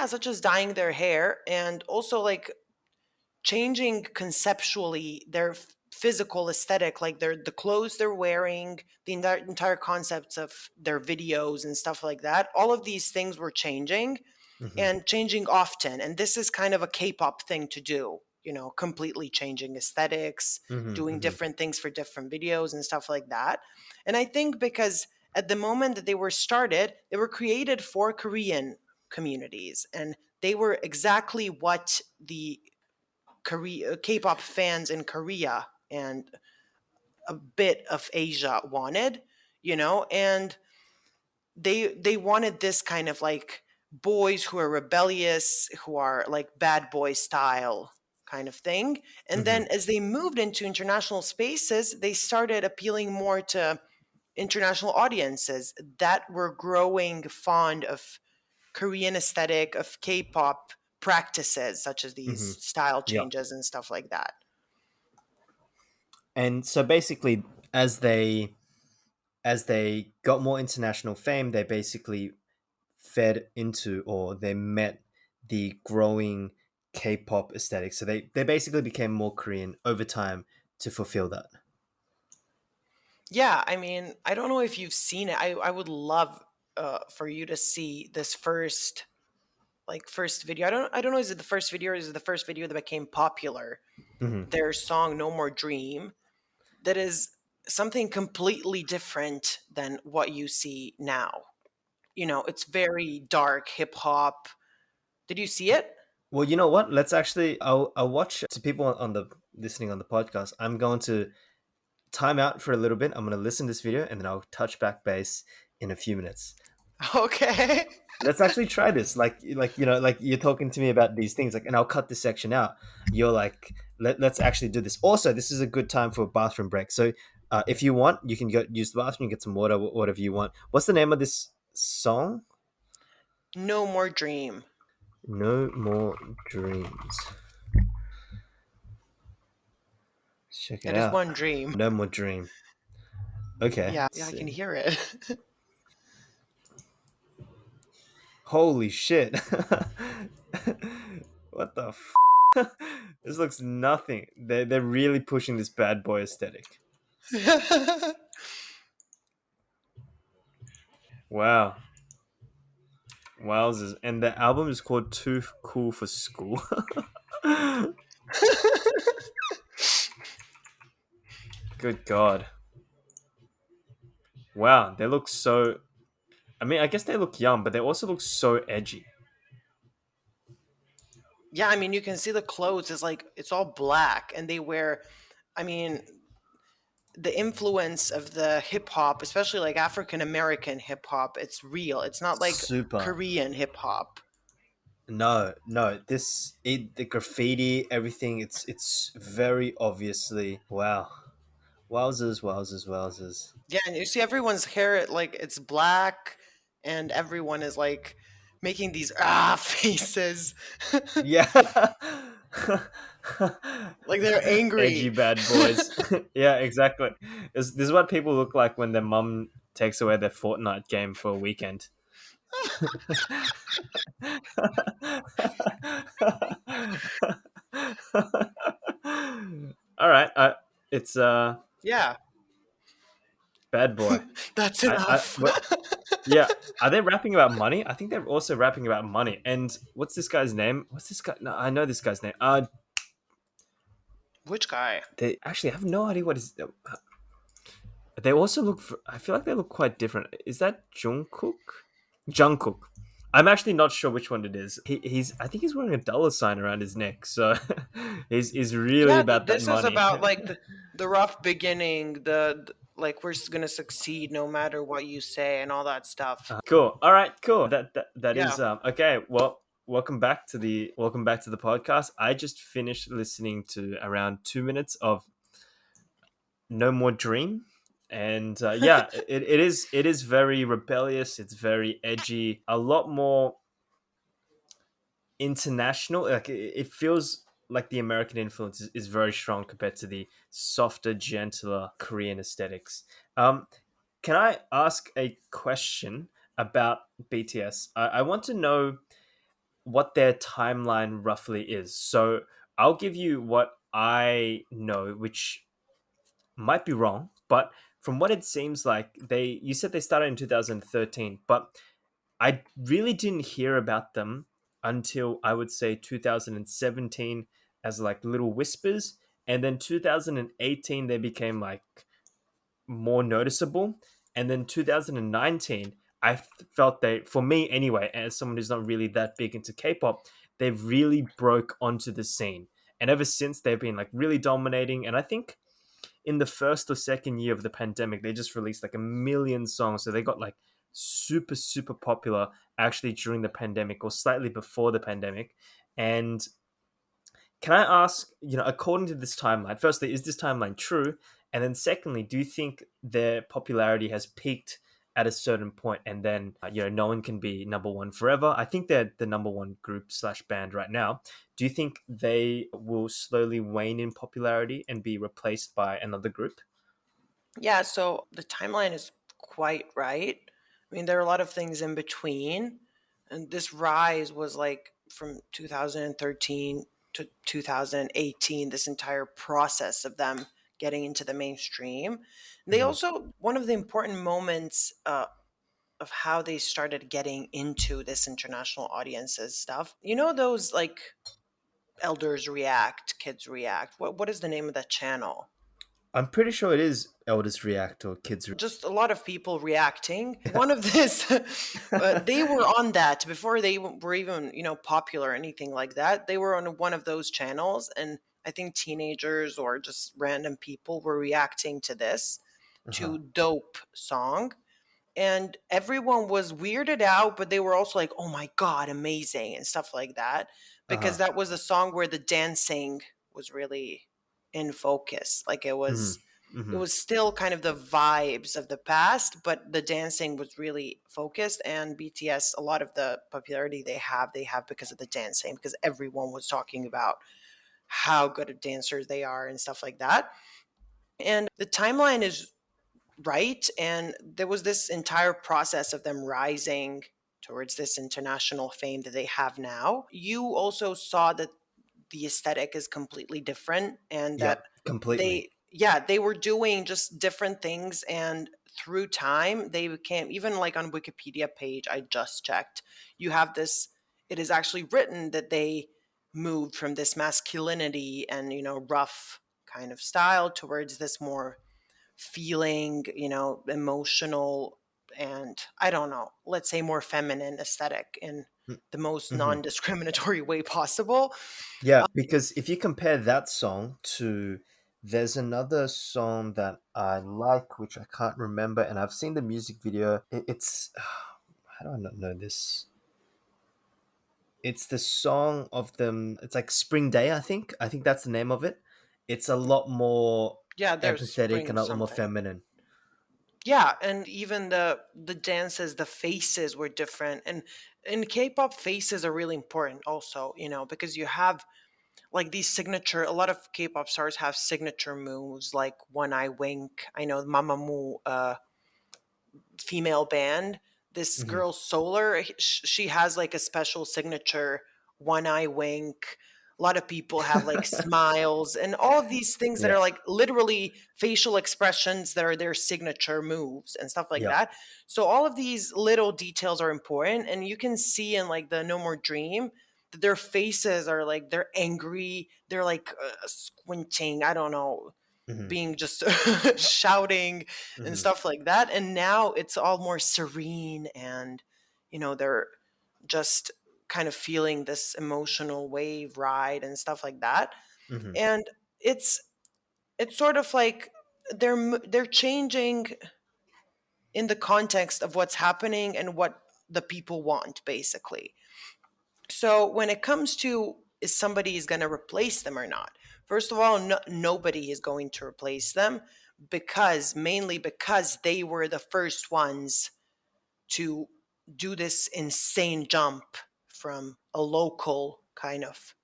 such as dyeing their hair, and also like changing conceptually their physical aesthetic, like the clothes they're wearing, the entire concepts of their videos and stuff like that. All of these things were changing, Hmm. and changing often. And this is kind of a K-pop thing to do, you know, completely changing aesthetics, Hmm. doing Hmm. different things for different videos and stuff like that. And I think because at the moment that they were started, they were created for Korean communities, and they were exactly what the K-pop fans in Korea and a bit of Asia wanted, you know, and they wanted this kind of like boys who are rebellious, who are like bad boy style kind of thing. And Hmm. then as they moved into international spaces, they started appealing more to international audiences that were growing fond of Korean aesthetic, of K-pop practices such as these Hmm. style Yeah. changes and stuff like that. And so basically, as they as they got more international fame, they basically fed into or they met the growing K-pop aesthetic. So they basically became more Korean over time to fulfill that. Yeah, I mean, I don't know if you've seen it. I would love for you to see this first video. I don't know, is it the first video or is it the first video that became popular? Hmm. Their song No More Dream, that is something completely different than what you see now. You know, it's very dark hip hop. Did you see it? Well, you know what? Let's actually. I'll watch to people on the listening on the podcast. I'm going to time out for a little bit. I'm going to listen to this video and then I'll touch back base in a few minutes. Okay. Let's actually try this. Like like you're talking to me about these things. Like, and I'll cut this section out. You're like, let's actually do this. Also, this is a good time for a bathroom break. So, if you want, you can go use the bathroom, get some water, whatever you want. What's the name of this song? No More Dream. No more dreams. Check it It is out. one dream. No more dream. Okay, Yeah, let's yeah, I can see. hear it. Holy shit. What the This looks nothing. They're really pushing this bad boy aesthetic. Wow. Wowzers. And the album is called Too Cool for School. Good God. Wow. They look so. I mean, I guess they look young, but they also look so edgy. Yeah, I mean, you can see the clothes is like it's all black, and they wear. I mean, the influence of the hip hop, especially like African American hip hop, it's real. It's not like Super. Korean hip hop. No, no. The graffiti, everything. It's very obviously. Wow. Wowzers, wowzers, wowzers. Yeah, and you see everyone's hair like it's black, and everyone is like making these faces, Yeah. like they're Edgy angry. bad boys. Yeah, exactly. This is what people look like when their mum takes away their Fortnite game for a weekend. All right, it's Yeah, bad boy. that's I enough. what? Yeah, are they rapping about money? I think they're also rapping about money. And what's this guy's name? What's this guy? No, I know this guy's name. Which guy? They actually I have no idea what his. They also look. I feel like they look quite different. Is that Jungkook? Jungkook. I'm actually not sure which one it is. He's. I think he's wearing a dollar sign around his neck. So he's really Yeah, about that this is money. about like the rough beginning, like we're gonna succeed no matter what you say and all that stuff. Cool. All right. Cool. That Yeah. is okay. Well, welcome back to the podcast. I just finished listening to around 2 minutes of No More Dream, and yeah, it is very rebellious. It's very edgy. A lot more international. Like it feels like the American influence is very strong compared to the softer, gentler Korean aesthetics. Um, can I ask a question about BTS? I want to know what their timeline roughly is. So I'll give you what I know, which might be wrong, but from what it seems like, you said they started in 2013, but I really didn't hear about them until I would say 2017 as like little whispers, and then 2018 they became like more noticeable, and then 2019 felt they, for me anyway, as someone who's not really that big into K-pop, they really broke onto the scene, and ever since they've been like really dominating. And I think in the first or second year of the pandemic, they just released like a million songs. So they got like super, super popular actually during the pandemic or slightly before the pandemic. And can I ask, according to this timeline, firstly, is this timeline true? And then secondly, do you think their popularity has peaked at a certain point and then, no one can be number one forever? I think they're the number one group slash band right now. Do you think they will slowly wane in popularity and be replaced by another group? Yeah, so the timeline is quite right. I mean, there are a lot of things in between. And this rise was like from 2013 to 2018, this entire process of them getting into the mainstream. They Hmm. also, one of the important moments of how they started getting into this international audiences stuff. You know, those like elders react, kids react. What is the name of that channel? I'm pretty sure it is Elders React or Kids Just a lot of people reacting. One of this, they were on that before they were even, popular or anything like that. They were on one of those channels, and I think teenagers or just random people were reacting to this, Uh-huh. to Dope song, and everyone was weirded out, but they were also like, "Oh my god, amazing," and stuff like that, because Uh-huh. that was a song where the dancing was really in focus. Like Hmm. it Hmm. was still kind of the vibes of the past, but the dancing was really focused. And BTS, a lot of the popularity they have because of the dancing, because everyone was talking about how good of dancers they are and stuff like that. And the timeline is right. And there was this entire process of them rising towards this international fame that they have now. You also saw that the aesthetic is completely different, and that Yep, completely. they were doing just different things. And through time they became, even like on Wikipedia page I just checked, you have this, it is actually written that they moved from this masculinity and rough kind of style towards this more feeling, emotional, and I don't know, let's say more feminine aesthetic in the most Mm-hmm. non-discriminatory way possible. Yeah, because if you compare that song to, there's another song that I like, which I can't remember, and I've seen the music video. It's how do I not know this? It's the song of them. It's like Spring Day, I think. I think that's the name of it. It's a lot more Yeah, there's empathetic spring and a lot more something. feminine. Yeah, and even the dances, the faces were different. And in K-pop, faces are really important also, because you have like these signature, a lot of K-pop stars have signature moves like one eye wink. I know Mamamoo, female band, this Hmm. girl Solar, she has like a special signature one eye wink. A lot of people have like smiles and all of these things that Yeah. are like literally facial expressions that are their signature moves and stuff like Yep. that. So all of these little details are important, and you can see in like the No More Dream that their faces are like they're angry, they're like squinting. I don't know. Hmm. being just shouting and Hmm. stuff like that. And now it's all more serene, and they're just kind of feeling this emotional wave ride and stuff like that. Hmm. And it's it's sort of like they're changing in the context of what's happening and what the people want, basically. So when it comes to, is somebody is going to replace them or not, first of all, nobody is going to replace them, because mainly because they were the first ones to do this insane jump from a local kind of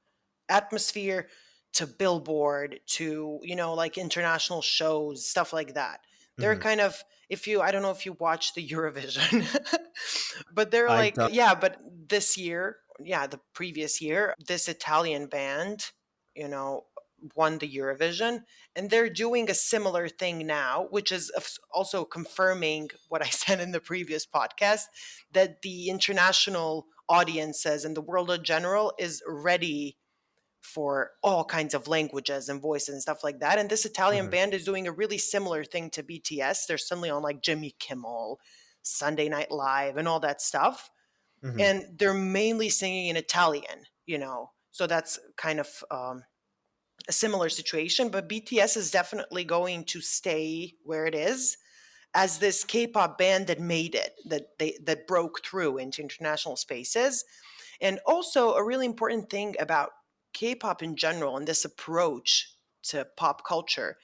atmosphere to Billboard to, like international shows, stuff like that. They're Hmm. kind of, if you, I don't know if you watch the Eurovision, but they're I like, don't. yeah, but this year, yeah, the previous year, this Italian band, you know, won the Eurovision, and they're doing a similar thing now, which is also confirming what I said in the previous podcast, that the international audiences and the world in general is ready for all kinds of languages and voices and stuff like that. And this Italian Hmm. band is doing a really similar thing to BTS. They're suddenly on like Jimmy Kimmel, Sunday Night Live, and all that stuff. Hmm. And they're mainly singing in Italian. So that's kind of a similar situation. But BTS is definitely going to stay where it is as this K-pop band that made it, that broke through into international spaces. And also, a really important thing about K-pop in general and this approach to pop culture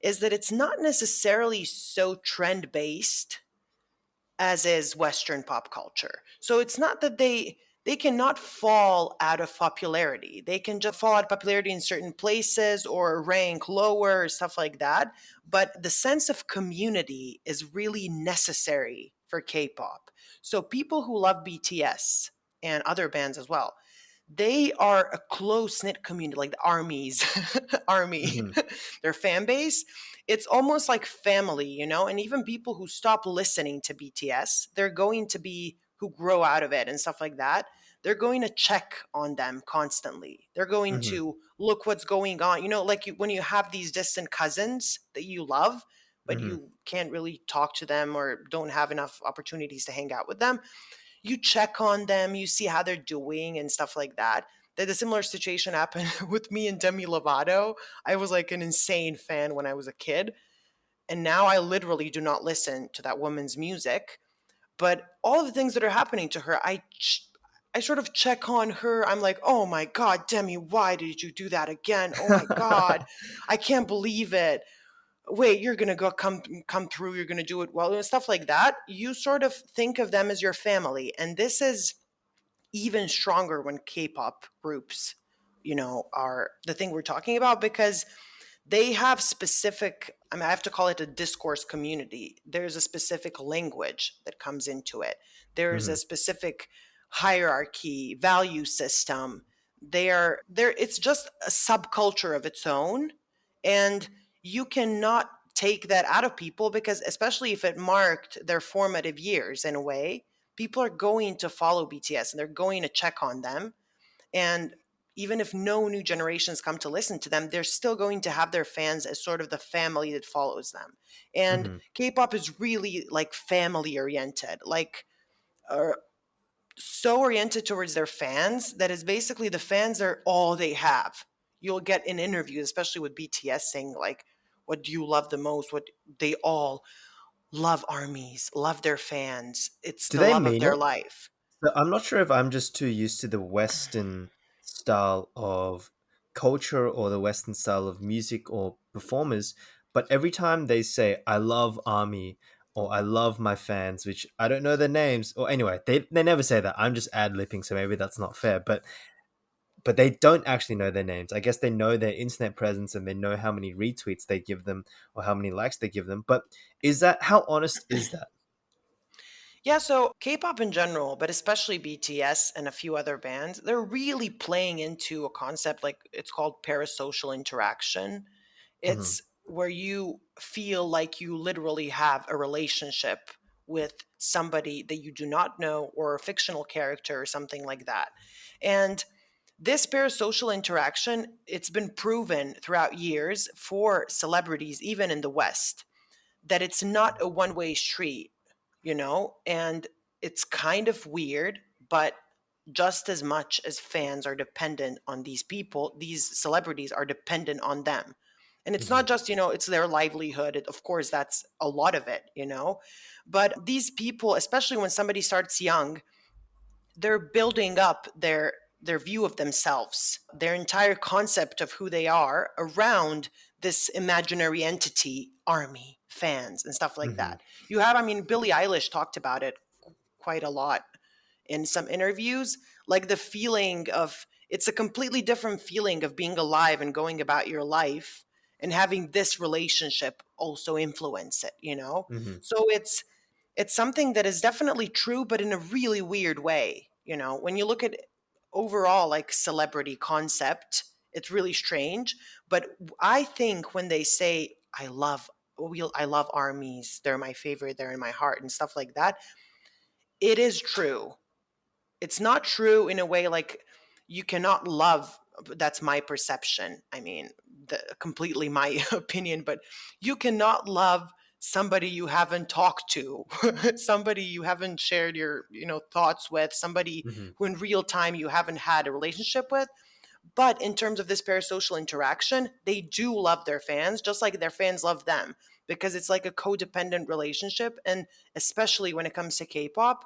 is that it's not necessarily so trend based as is Western pop culture. So it's not that they cannot fall out of popularity. They can just fall out of popularity in certain places or rank lower or stuff like that. But the sense of community is really necessary for K-pop. So people who love BTS and other bands as well, they are a close knit community, like the armies, army, Hmm. their fan base. It's almost like family. And even people who stop listening to BTS, they're going to be, who grow out of it and stuff like that. They're going to check on them constantly. They're going Hmm. to look what's going on. Like when you have these distant cousins that you love, but Hmm. you can't really talk to them or don't have enough opportunities to hang out with them, you check on them, you see how they're doing and stuff like that. That a similar situation happened with me and Demi Lovato. I was like an insane fan when I was a kid, and now I literally do not listen to that woman's music. But all of the things that are happening to her, I sort of check on her. I'm like, oh my God, Demi, why did you do that again? Oh my God, I can't believe it. Wait, you're gonna go come through, you're gonna do it well, and stuff like that. You sort of think of them as your family. And this is even stronger when K-pop groups, are the thing we're talking about, because they have specific, I mean, I have to call it a discourse community. There's a specific language that comes into it. There's Hmm. a specific hierarchy, value system. There it's just a subculture of its own. And you cannot take that out of people, because especially if it marked their formative years in a way, people are going to follow BTS and they're going to check on them. And even if no new generations come to listen to them, they're still going to have their fans as sort of the family that follows them. And Hmm. K-pop is really like family oriented, like uh, so oriented towards their fans that is basically the fans are all they have. You'll get in interviews, especially with BTS, saying like, "What do you love the most?" What they all love armies, love their fans. It's Do the they love of mean their it? life. So I'm not sure if I'm just too used to the Western style of culture or the Western style of music or performers, but every time they say, I love Army or I love my fans, which I don't know their names, or anyway, they never say that. I'm just ad lipping, so maybe that's not fair. But they don't actually know their names. I guess they know their internet presence and they know how many retweets they give them or how many likes they give them. But is that how honest is that? Yeah, so K-pop in general, but especially BTS and a few other bands, they're really playing into a concept like it's called parasocial interaction. Hmm. It's where you feel like you literally have a relationship with somebody that you do not know, or a fictional character or something like that. And This parasocial interaction, it's been proven throughout years for celebrities, even in the West, that it's not a one-way street, and it's kind of weird, but just as much as fans are dependent on these people, these celebrities are dependent on them. And it's Hmm. not just, it's their livelihood. Of course, that's a lot of it, but these people, especially when somebody starts young, they're building up their view of themselves, their entire concept of who they are around this imaginary entity, army, fans, and stuff like Hmm. that. You have, I mean, Billie Eilish talked about it quite a lot in some interviews, like the feeling of, it's a completely different feeling of being alive and going about your life and having this relationship also influence it, Hmm. so it's something that is definitely true, but in a really weird way. When you look at overall like celebrity concept, it's really strange. But I think when they say, I love armies, they're my favorite, they're in my heart and stuff like that, it is true. It's not true in a way like you cannot love, that's my perception. I mean, completely my opinion, but you cannot love somebody you haven't talked to, somebody you haven't shared your, thoughts with, somebody Hmm. who in real time you haven't had a relationship with. But in terms of this parasocial interaction, they do love their fans just like their fans love them, because it's like a codependent relationship. And especially when it comes to K-pop,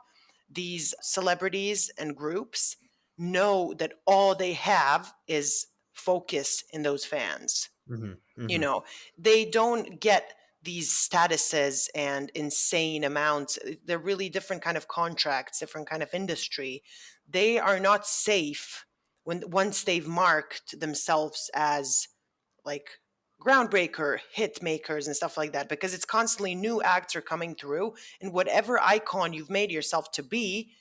these celebrities and groups know that all they have is focus in those fans. Hmm. You Hmm. know, they don't get these statuses and insane amounts. They're really different kind of contracts, different kind of industry. They are not safe when once they've marked themselves as like groundbreaker hit makers and stuff like that, because it's constantly new acts are coming through, and whatever icon you've made yourself to be,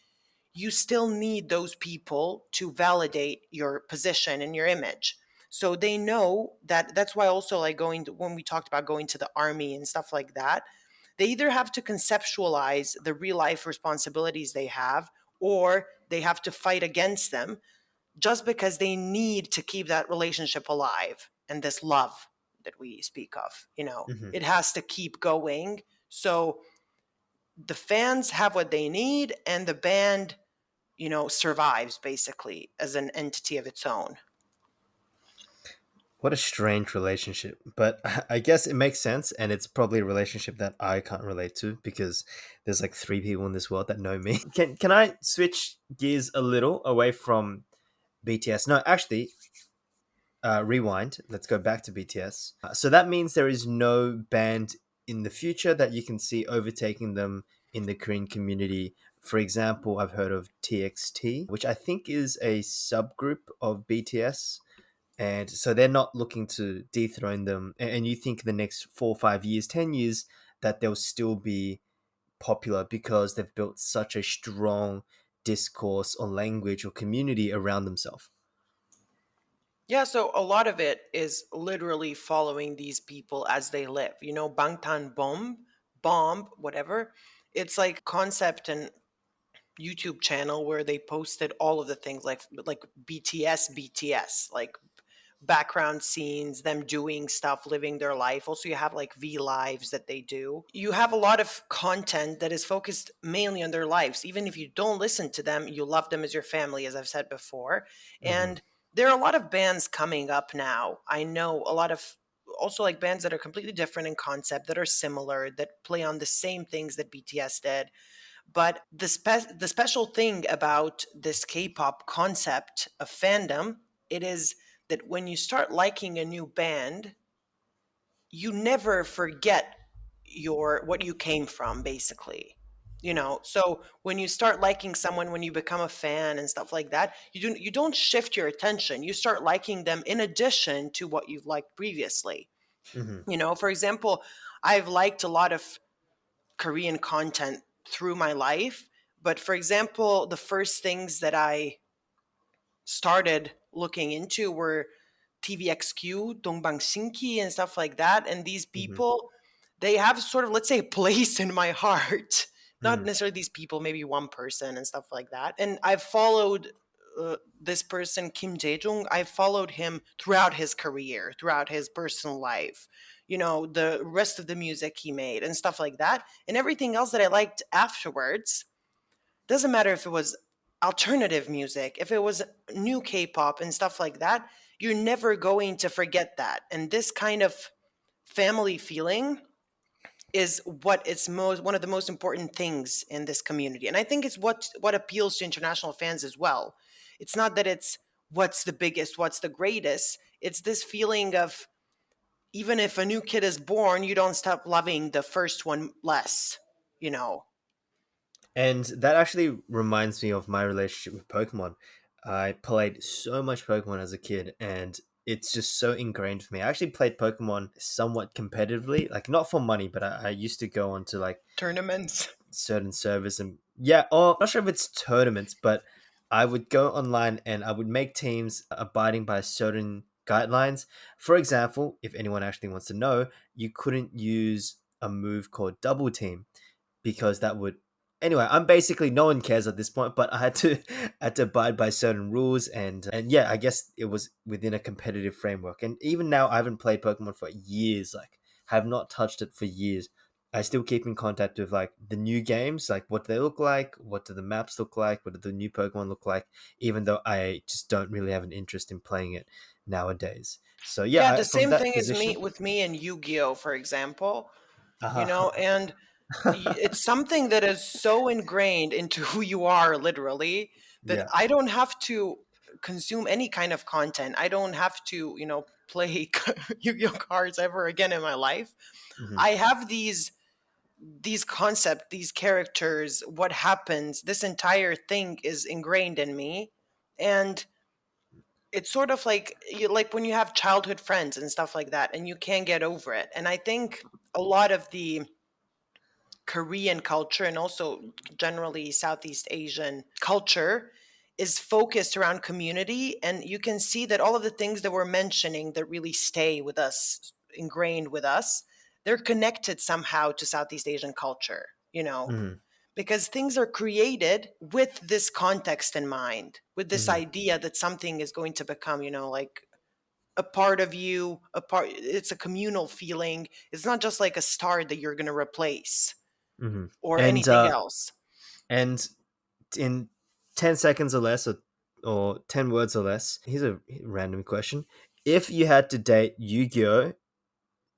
you still need those people to validate your position and your image. So they know that. That's why also, like, when we talked about going to the army and stuff like that, they either have to conceptualize the real life responsibilities they have, or they have to fight against them, just because they need to keep that relationship alive and this love that we speak of. Hmm. It has to keep going. So the fans have what they need, and the band, survives basically as an entity of its own. What a strange relationship, but I guess it makes sense, and it's probably a relationship that I can't relate to because there's like three people in this world that know me. Can I switch gears a little away from BTS? No, actually, rewind. Let's go back to BTS. So that means there is no band in the future that you can see overtaking them in the Korean community. For example, I've heard of TXT, which I think is a subgroup of BTS, and so they're not looking to dethrone them. And you think the next 4 5 years, 10 years, that they'll still be popular because they've built such a strong discourse or language or community around themselves. Yeah, so a lot of it is literally following these people as they live. Bangtan Bomb, whatever. It's like concept and YouTube channel where they posted all of the things like BTS, like background scenes, them doing stuff, living their life. Also, you have like V lives that they do. You have a lot of content that is focused mainly on their lives. Even if you don't listen to them, you love them as your family, as I've said before. Mm-hmm. And there are a lot of bands coming up now. I know a lot of also like bands that are completely different in concept, that are similar, that play on the same things that BTS did. But the special thing about this K-pop concept of fandom, it is that when you start liking a new band, you never forget your what you came from, basically. So when you start liking someone, when you become a fan and stuff like that, you don't shift your attention. You start liking them in addition to what you've liked previously. Mm-hmm. For example, I've liked a lot of Korean content through my life. But for example, the first things that I started looking into were TVXQ, Dongbang Shinki, and stuff like that. And these Mm-hmm. people, they have sort of, let's say, a place in my heart. Not Mm-hmm. necessarily these people, maybe one person and stuff like that. And I've followed this person Kim Jae-jung, I followed him throughout his career, throughout his personal life, the rest of the music he made and stuff like that, and everything else that I liked afterwards. Doesn't matter if it was alternative music, if it was new K-pop and stuff like that, you're never going to forget that. And this kind of family feeling is what is most one of the most important things in this community. And I think it's what appeals to international fans as well. It's not that it's what's the biggest, what's the greatest. It's this feeling of, even if a new kid is born, you don't stop loving the first one less, you know. And that actually reminds me of my relationship with Pokemon. I played so much Pokemon as a kid, and it's just so ingrained for me. I actually played Pokemon somewhat competitively, like not for money, but I used to go on to like Tournaments. certain servers and yeah, or I'm not sure if it's tournaments, but I would go online and I would make teams abiding by certain guidelines. For example, if anyone actually wants to know, you couldn't use a move called double team because that would anyway. I'm basically no one cares at this point, but I had to had to abide by certain rules and yeah, I guess it was within a competitive framework. And even now, I haven't played Pokemon for years. Like, have not touched it for years. I still keep in contact with like the new games, like what they look like, what do the maps look like, what do the new Pokemon look like, even though I just don't really have an interest in playing it nowadays. So yeah, Yeah, the from same that thing as me position, with me and Yu-Gi-Oh, for example. uh And it's something that is so ingrained into who you are, literally, that yeah. I don't have to consume any kind of content. I don't have to, play Yu-Gi-Oh cards ever again in my life. Hmm. I have these concepts, these characters, what happens, this entire thing is ingrained in me. And it's sort of like like when you have childhood friends and stuff like that and you can't get over it. And I think a lot of the Korean culture and also generally Southeast Asian culture is focused around community. And you can see that all of the things that we're mentioning that really stay with us, ingrained with us, they're connected somehow to Southeast Asian culture, Hmm. because things are created with this context in mind, with this Hmm. idea that something is going to become, like a part of you, it's a communal feeling. It's not just like a star that you're going to replace Hmm. or And anything else. and in 10 seconds or less, or 10 words or less, here's a random question: if you had to date Yu-Gi-Oh,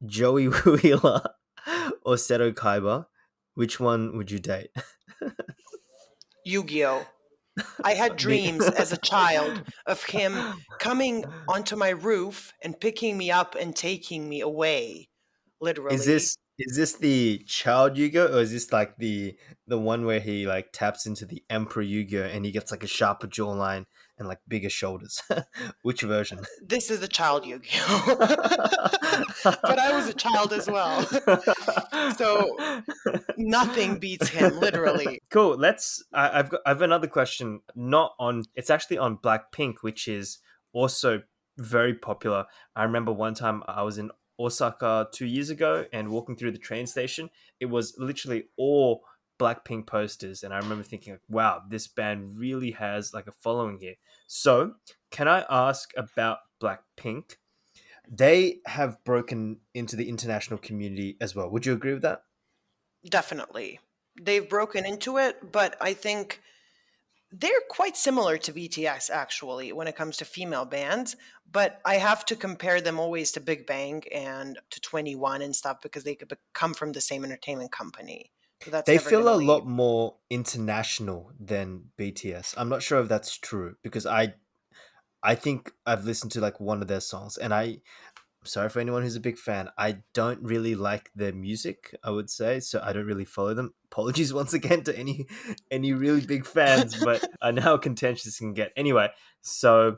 Joey Wheeler, or Seto Kaiba, which one would you date? Yu-Gi-Oh! I had Me. dreams as a child of him coming onto my roof and picking me up and taking me away, is literally. this the child Yu-Gi-Oh, or is this like the one where he like taps into the Emperor Yu-Gi-Oh and he gets like a sharper jawline and like bigger shoulders? Which version? This is a child Yu-Gi-Oh! But I was a child as well. So nothing beats him, literally. Cool. I've another question. Not on. It's actually on Blackpink, which is also very popular. I remember one time I was in Osaka 2 years ago, and walking through the train station, it was literally all Blackpink posters, and I remember thinking, like, "Wow, this band really has like a following here." So, can I ask about Blackpink? They have broken into the international community as well. Would you agree with that? Definitely. They've broken into it, but I think they're quite similar to BTS actually when it comes to female bands, but I have to compare them always to Big Bang and to 21 and stuff because they could come from the same entertainment company. So that's They never going feel to a leave. lot more international than BTS. I'm not sure if that's true because I think I've listened to like one of their songs, and I'm sorry for anyone who's a big fan. I don't really like their music, I would say, so I don't really follow them. Apologies once again to any really big fans, but I know how contentious this can get. Anyway, so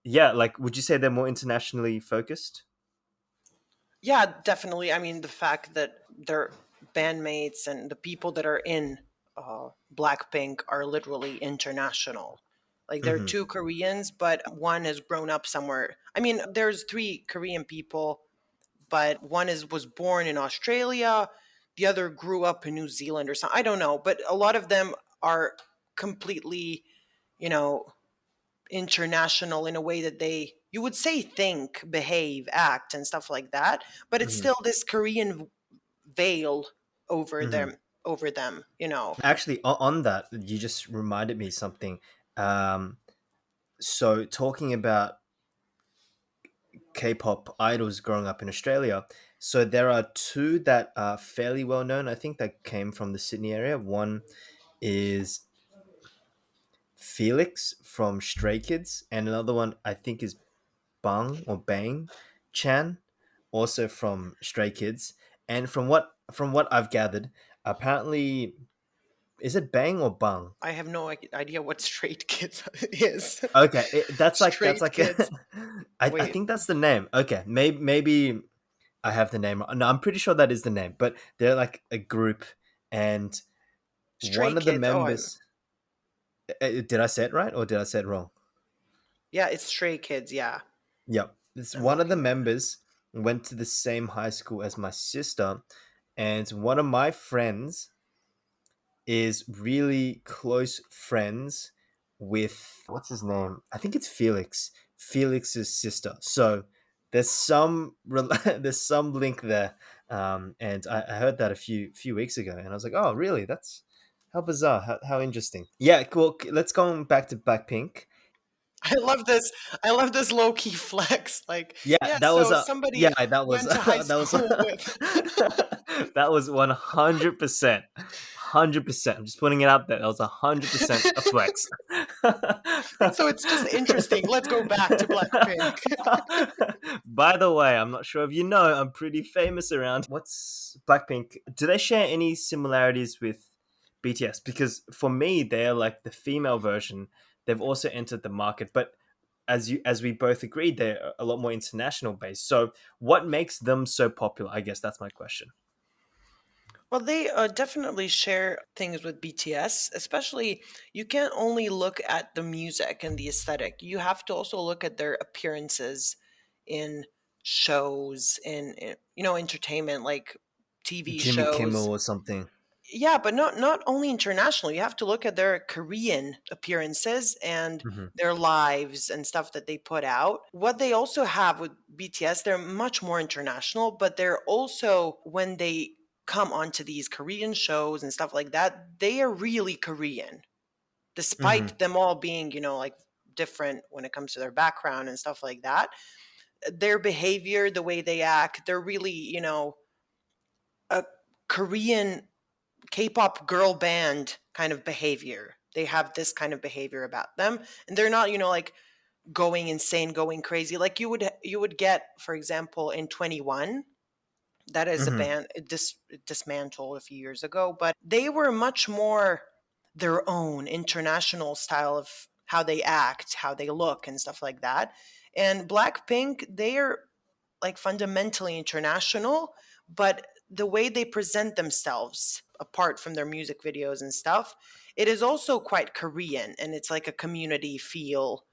yeah, like would you say they're more internationally focused? Yeah, definitely. I mean, the fact that their bandmates and the people that are in Blackpink are literally international. Like, they're Hmm. two Koreans, but one has grown up somewhere. I mean, there's three Korean people, but one is was born in Australia, the other grew up in New Zealand or something. I don't know, but a lot of them are completely, you know, international in a way that they, you would say, think, behave, act, and stuff like that. But it's Hmm. still this Korean veil over Hmm. them, over them, you know. Actually, on that, you just reminded me something. Um, so talking about K-pop idols growing up in Australia, so there are two that are fairly well known. I think that came from the Sydney area. One is Felix from Stray Kids, and another one I think is Bang Chan, also from Stray Kids. And from what I've gathered, apparently, is it Bang or Bang? I have no idea what straight kids is. Okay, that's Straight like kids. I Wait, think that's the name. Okay, maybe I have the name wrong. No, I'm pretty sure that is the name. But they're like a group, and stray one of the kids. Oh, I'm, members. Did I say it right or did I say it wrong? yeah, it's stray kids. Yeah, Yep. This I'm one of the looking at it. members went to the same high school as my sister, and one of my friends is really close friends with what's his name? I think it's Felix. Felix's sister. So there's some link there, and I heard that a few weeks ago, and I was like, oh, really? That's how bizarre, how interesting. Yeah, cool. Let's go back to Blackpink. I love this. I love this low key flex. Like, Yeah, yeah, that was so a yeah, somebody that was went to high that was school with. that was 100%. 100%. I'm just putting it out there. That was 100% a flex. So it's just interesting. Let's go back to Blackpink. By the way, I'm not sure if you know, I'm pretty famous around. What's Blackpink? Do they share any similarities with BTS? Because for me, they're like the female version. They've also entered the market, but as we both agreed, they're a lot more international based. So, what makes them so popular? I guess that's my question. Well, they definitely share things with BTS, especially you can't only look at the music and the aesthetic. You have to also look at their appearances in shows, in you know, entertainment like TV Jimmy shows. Kimmel or something. Yeah, but not only international. You have to look at their Korean appearances and Hmm. their lives and stuff that they put out. What they also have with BTS, they're much more international, but they're also, when they come onto these Korean shows and stuff like that, they are really Korean, Hmm. despite them all being, you know, like different when it comes to their background and stuff like that. Their behavior, the way they act, they're really, you know, a Korean K-pop girl band kind of behavior. They have this kind of behavior about them, and they're not, you know, like going insane, going crazy like you would get, for example, in 21. That is a Hmm. band dismantled a few years ago, but they were much more their own international style of how they act, how they look, and stuff like that. And Blackpink, they are like fundamentally international, but the way they present themselves, apart from their music videos and stuff, it is also quite Korean, and it's like a community feel.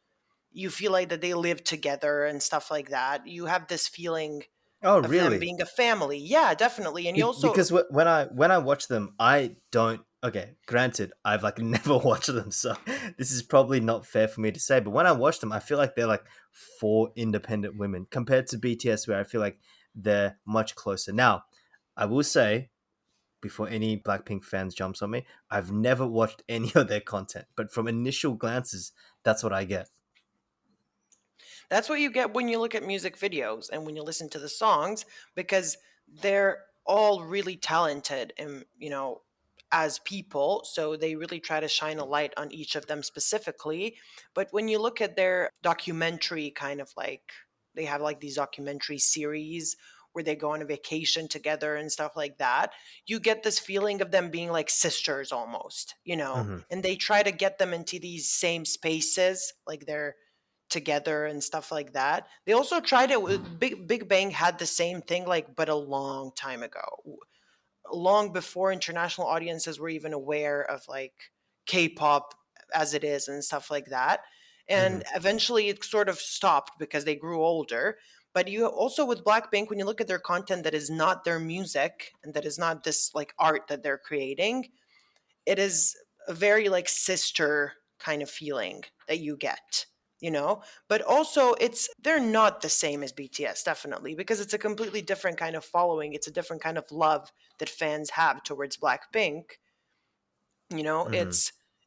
You feel like that they live together and stuff like that. You have this feeling Oh, of them really? being a family. Yeah, definitely. And you also, Because when I watch them, I don't. Okay, granted, I've like never watched them, so this is probably not fair for me to say. But when I watch them, I feel like they're like four independent women compared to BTS, where I feel like they're much closer. Now, I will say before any Blackpink fans jumps on me, I've never watched any of their content, but from initial glances, that's what I get. that's what you get when you look at music videos and when you listen to the songs, because they're all really talented and, you know, as people, so they really try to shine a light on each of them specifically. But when you look at their documentary, kind of like, they have like these documentary series where they go on a vacation together and stuff like that, you get this feeling of them being like sisters almost, you know. Hmm. And they try to get them into these same spaces, like they're together and stuff like that. They also tried it with Big Bang had the same thing, like, but a long time ago, long before international audiences were even aware of like K-pop as it is and stuff like that. Hmm. And eventually it sort of stopped because they grew older. But you also, with Blackpink, when you look at their content that is not their music and that is not this like art that they're creating, it is a very like sister kind of feeling that you get. But also they're not the same as BTS, definitely, because it's a completely different kind of following. It's a different kind of love that fans have towards Blackpink. you know Hmm.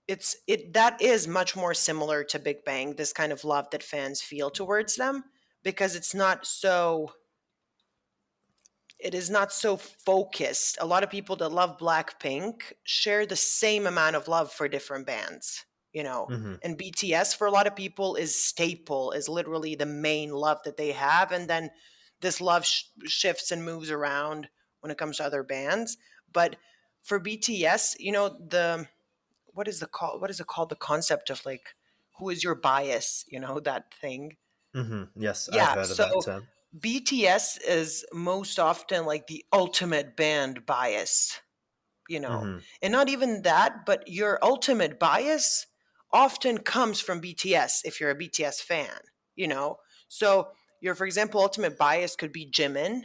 it's it that is much more similar to Big Bang, this kind of love that fans feel towards them, because it is not so focused. A lot of people that love Blackpink share the same amount of love for different bands, Hmm. and BTS for a lot of people is staple, is literally the main love that they have, and then this love shifts and moves around when it comes to other bands. But for BTS, the what is it called, the concept of like, who is your bias, that thing. Hmm. Yes, I've Yeah, heard of so that term. BTS is most often like the ultimate band bias, Hmm. and not even that, but your ultimate bias often comes from BTS if you're a BTS fan, you know so your, for example, ultimate bias could be Jimin,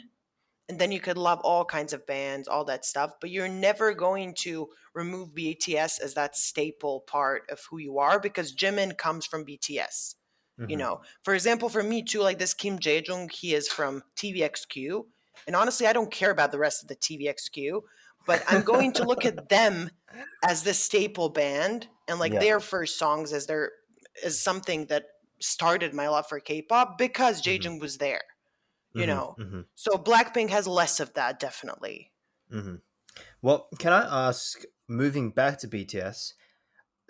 and then you could love all kinds of bands, all that stuff, but you're never going to remove BTS as that staple part of who you are, because Jimin comes from BTS. Hmm. For example, for me too, like this Kim Jae-jung, he is from TVXQ, and honestly, I don't care about the rest of the TVXQ, but I'm going to look at them as the staple band, and like Yeah. their first songs as something that started my love for K-pop, because Hmm. Jae-jung was there you Hmm. know. Hmm. So Blackpink has less of that, definitely. Hmm. Well, can I ask, moving back to BTS,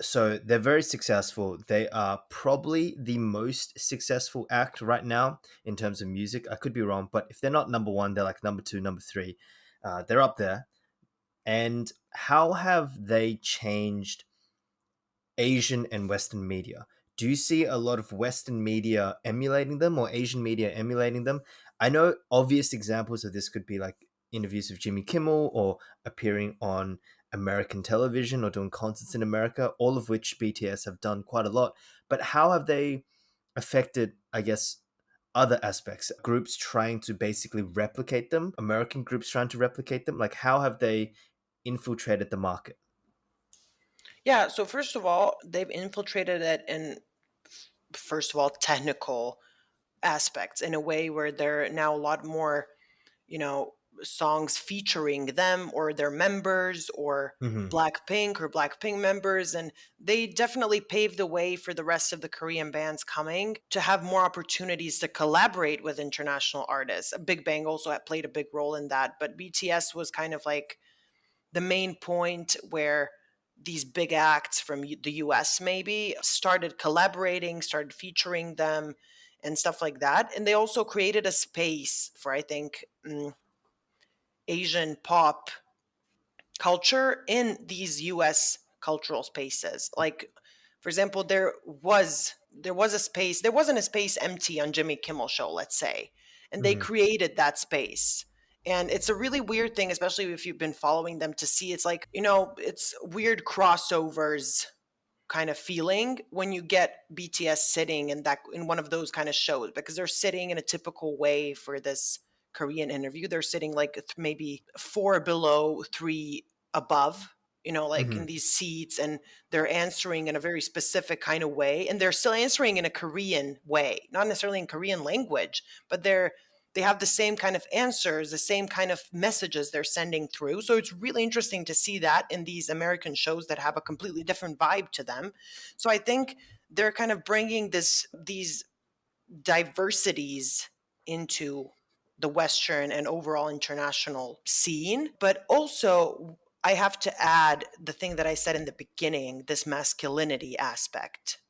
so they're very successful. They are probably the most successful act right now in terms of music. I could be wrong, but if they're not number one, they're like number two, number three. They're up there. And how have they changed Asian and Western media? Do you see a lot of Western media emulating them or Asian media emulating them? I know obvious examples of this could be like interviews with Jimmy Kimmel or appearing on American television or doing concerts in America, all of which BTS have done quite a lot. But how have they affected, I guess, other aspects? Groups trying to basically replicate them, American groups trying to replicate them. Like, how have they infiltrated the market? Yeah, so first of all, they've infiltrated it in, first of all, technical aspects in a way where there are now a lot more, you know, songs featuring them or their members or Hmm. Blackpink members. And they definitely paved the way for the rest of the Korean bands coming to have more opportunities to collaborate with international artists. Big Bang also had played a big role in that, but BTS was kind of like the main point where these big acts from the US maybe started collaborating, started featuring them, and stuff like that. And they also created a space for, I think, Asian pop culture in these US cultural spaces. Like, for example, there was a space, there wasn't a space empty on Jimmy Kimmel show, let's say, and they Hmm. created that space. And it's a really weird thing, especially if you've been following them, to see. It's like, it's weird crossovers kind of feeling when you get BTS sitting in one of those kind of shows, because they're sitting in a typical way for this Korean interview. They're sitting like maybe four below, three above, like in Hmm. these seats, and they're answering in a very specific kind of way, and they're still answering in a Korean way, not necessarily in Korean language, but they have the same kind of answers, the same kind of messages they're sending through. So it's really interesting to see that in these American shows that have a completely different vibe to them. So I think they're kind of bringing these diversities into the Western and overall international scene. But also, I have to add the thing that I said in the beginning, this masculinity aspect.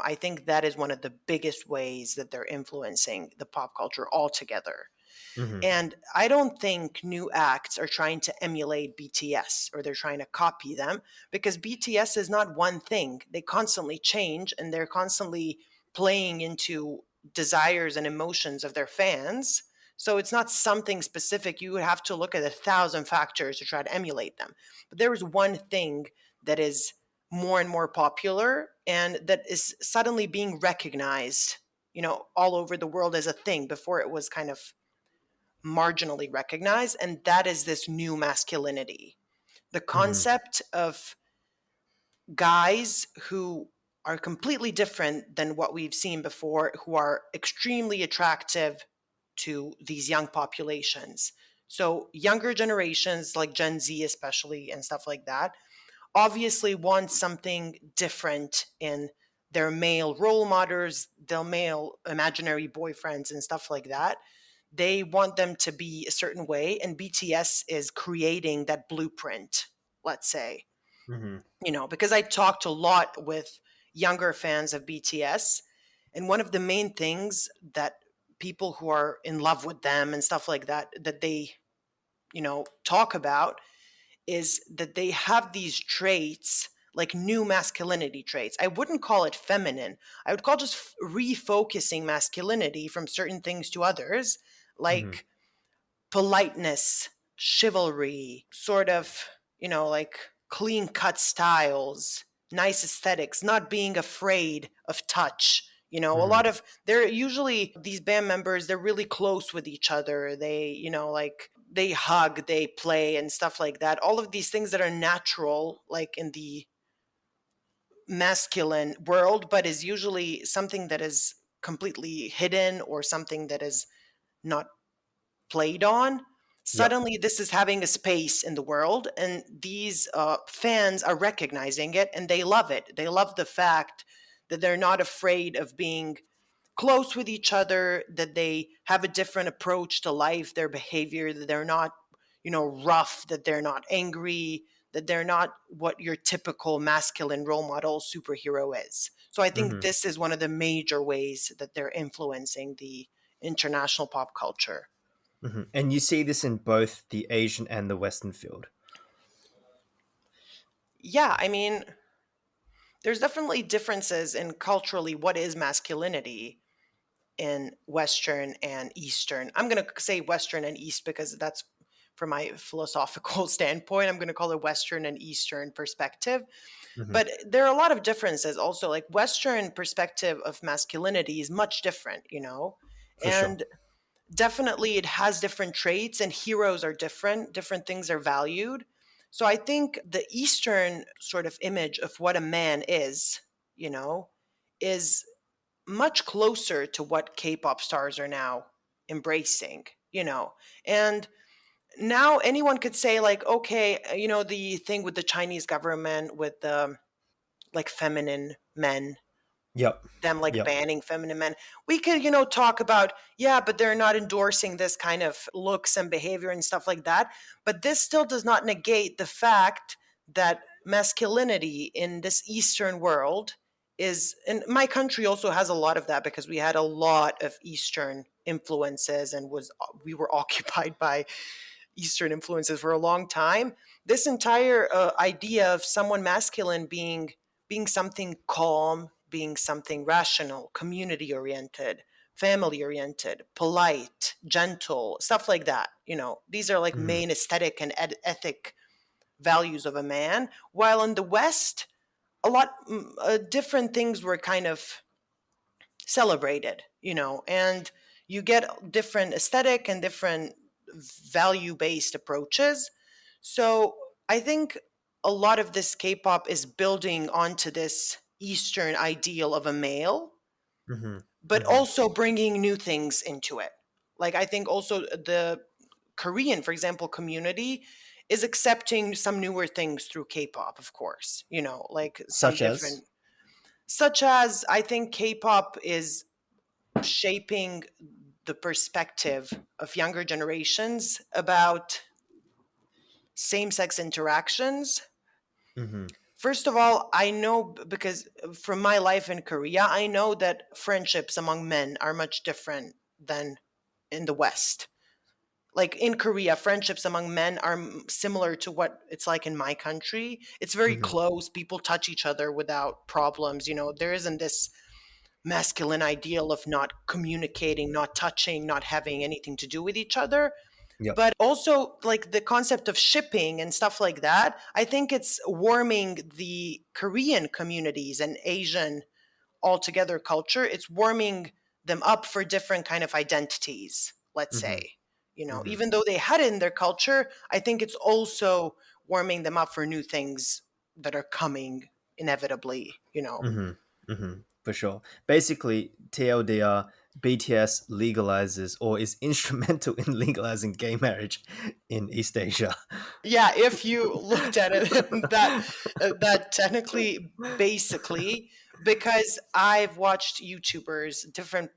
I think that is one of the biggest ways that they're influencing the pop culture altogether. Hmm. And I don't think new acts are trying to emulate BTS or they're trying to copy them, because BTS is not one thing. They constantly change, and they're constantly playing into desires and emotions of their fans. So it's not something specific. You would have to look at 1,000 factors to try to emulate them. But there is one thing that is more and more popular and that is suddenly being recognized, all over the world as a thing. Before, it was kind of marginally recognized, and that is this new masculinity. The Hmm. concept of guys who are completely different than what we've seen before, who are extremely attractive to these young populations. So, younger generations like Gen Z, especially, and stuff like that, obviously want something different in their male role models, their male imaginary boyfriends, and stuff like that. They want them to be a certain way, and BTS is creating that blueprint, let's say. Hmm. Because I talked a lot with younger fans of BTS, and one of the main things that people who are in love with them and stuff like that, that they, talk about is that they have these traits, like new masculinity traits. I wouldn't call it feminine. I would call just refocusing masculinity from certain things to others, Hmm. like politeness, chivalry, sort of, like clean cut styles, nice aesthetics, not being afraid of touch. A Hmm. lot of, they're usually, these band members, they're really close with each other. They, like they hug, they play and stuff like that. All of these things that are natural, like in the masculine world, but is usually something that is completely hidden or something that is not played on. Yep. Suddenly, this is having a space in the world, and these fans are recognizing it and they love it. They love the fact that they're not afraid of being close with each other, that they have a different approach to life, their behavior, that they're not, rough, that they're not angry, that they're not what your typical masculine role model superhero is. So I think Hmm. this is one of the major ways that they're influencing the international pop culture. Hmm. And you see this in both the Asian and the Western field. Yeah, I mean, there's definitely differences in culturally what is masculinity in Western and Eastern. I'm going to say Western and East because that's from my philosophical standpoint. I'm going to call it Western and Eastern perspective. Hmm. But there are a lot of differences also. Like Western perspective of masculinity is much different, For sure. and definitely it has different traits and heroes are different things are valued. So I think the Eastern sort of image of what a man is, you know is much closer to what K-pop stars are now embracing, and now anyone could say like, okay, the thing with the Chinese government with the like feminine men, Yep. them like Yep. banning feminine men. We could, talk about, yeah, but they're not endorsing this kind of looks and behavior and stuff like that. But this still does not negate the fact that masculinity in this Eastern world is, and my country also has a lot of that because we had a lot of Eastern influences and we were occupied by Eastern influences for a long time. This entire idea of someone masculine being something calm, being something rational, community oriented, family oriented, polite, gentle, stuff like that. These are like Hmm. main aesthetic and ethic values of a man. While in the West, a lot different things were kind of celebrated, and you get different aesthetic and different value based approaches. So I think a lot of this K-pop is building onto this Eastern ideal of a male, Hmm. but Hmm. also bringing new things into it. Like I think also the Korean, for example, community is accepting some newer things through K-pop, of course, like some Such as. different, such as I think K-pop is shaping the perspective of younger generations about same sex interactions. Hmm. First of all, I know because from my life in Korea, I know that friendships among men are much different than in the West. Like in Korea, friendships among men are similar to what it's like in my country. It's very Hmm. close. People touch each other without problems. There isn't this masculine ideal of not communicating, not touching, not having anything to do with each other. Yep. But also, like the concept of shipping and stuff like that, I think it's warming the Korean communities and Asian altogether culture. It's warming them up for different kind of identities, let's Hmm. say. Hmm. Even though they had it in their culture, I think it's also warming them up for new things that are coming inevitably. Hmm. For sure. Basically, TLDR, BTS legalizes or is instrumental in legalizing gay marriage in East Asia. Yeah, if you looked at it that technically, basically, because I've watched YouTubers, different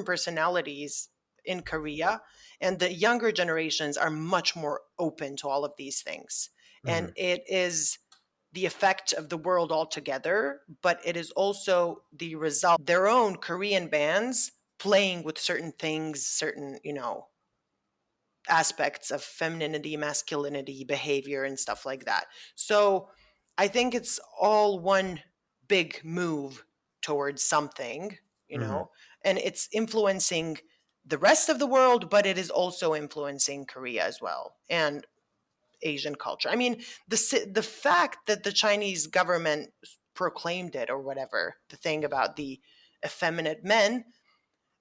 personalities in Korea, and the younger generations are much more open to all of these things. And Mhm, it is the effect of the world altogether, but it is also the result their own Korean bands playing with certain things, certain, aspects of femininity, masculinity, behavior, and stuff like that. So I think it's all one big move towards something, you mhm, know, and it's influencing the rest of the world, but it is also influencing Korea as well and Asian culture. I mean, the fact that the Chinese government proclaimed it or whatever, the thing about the effeminate men,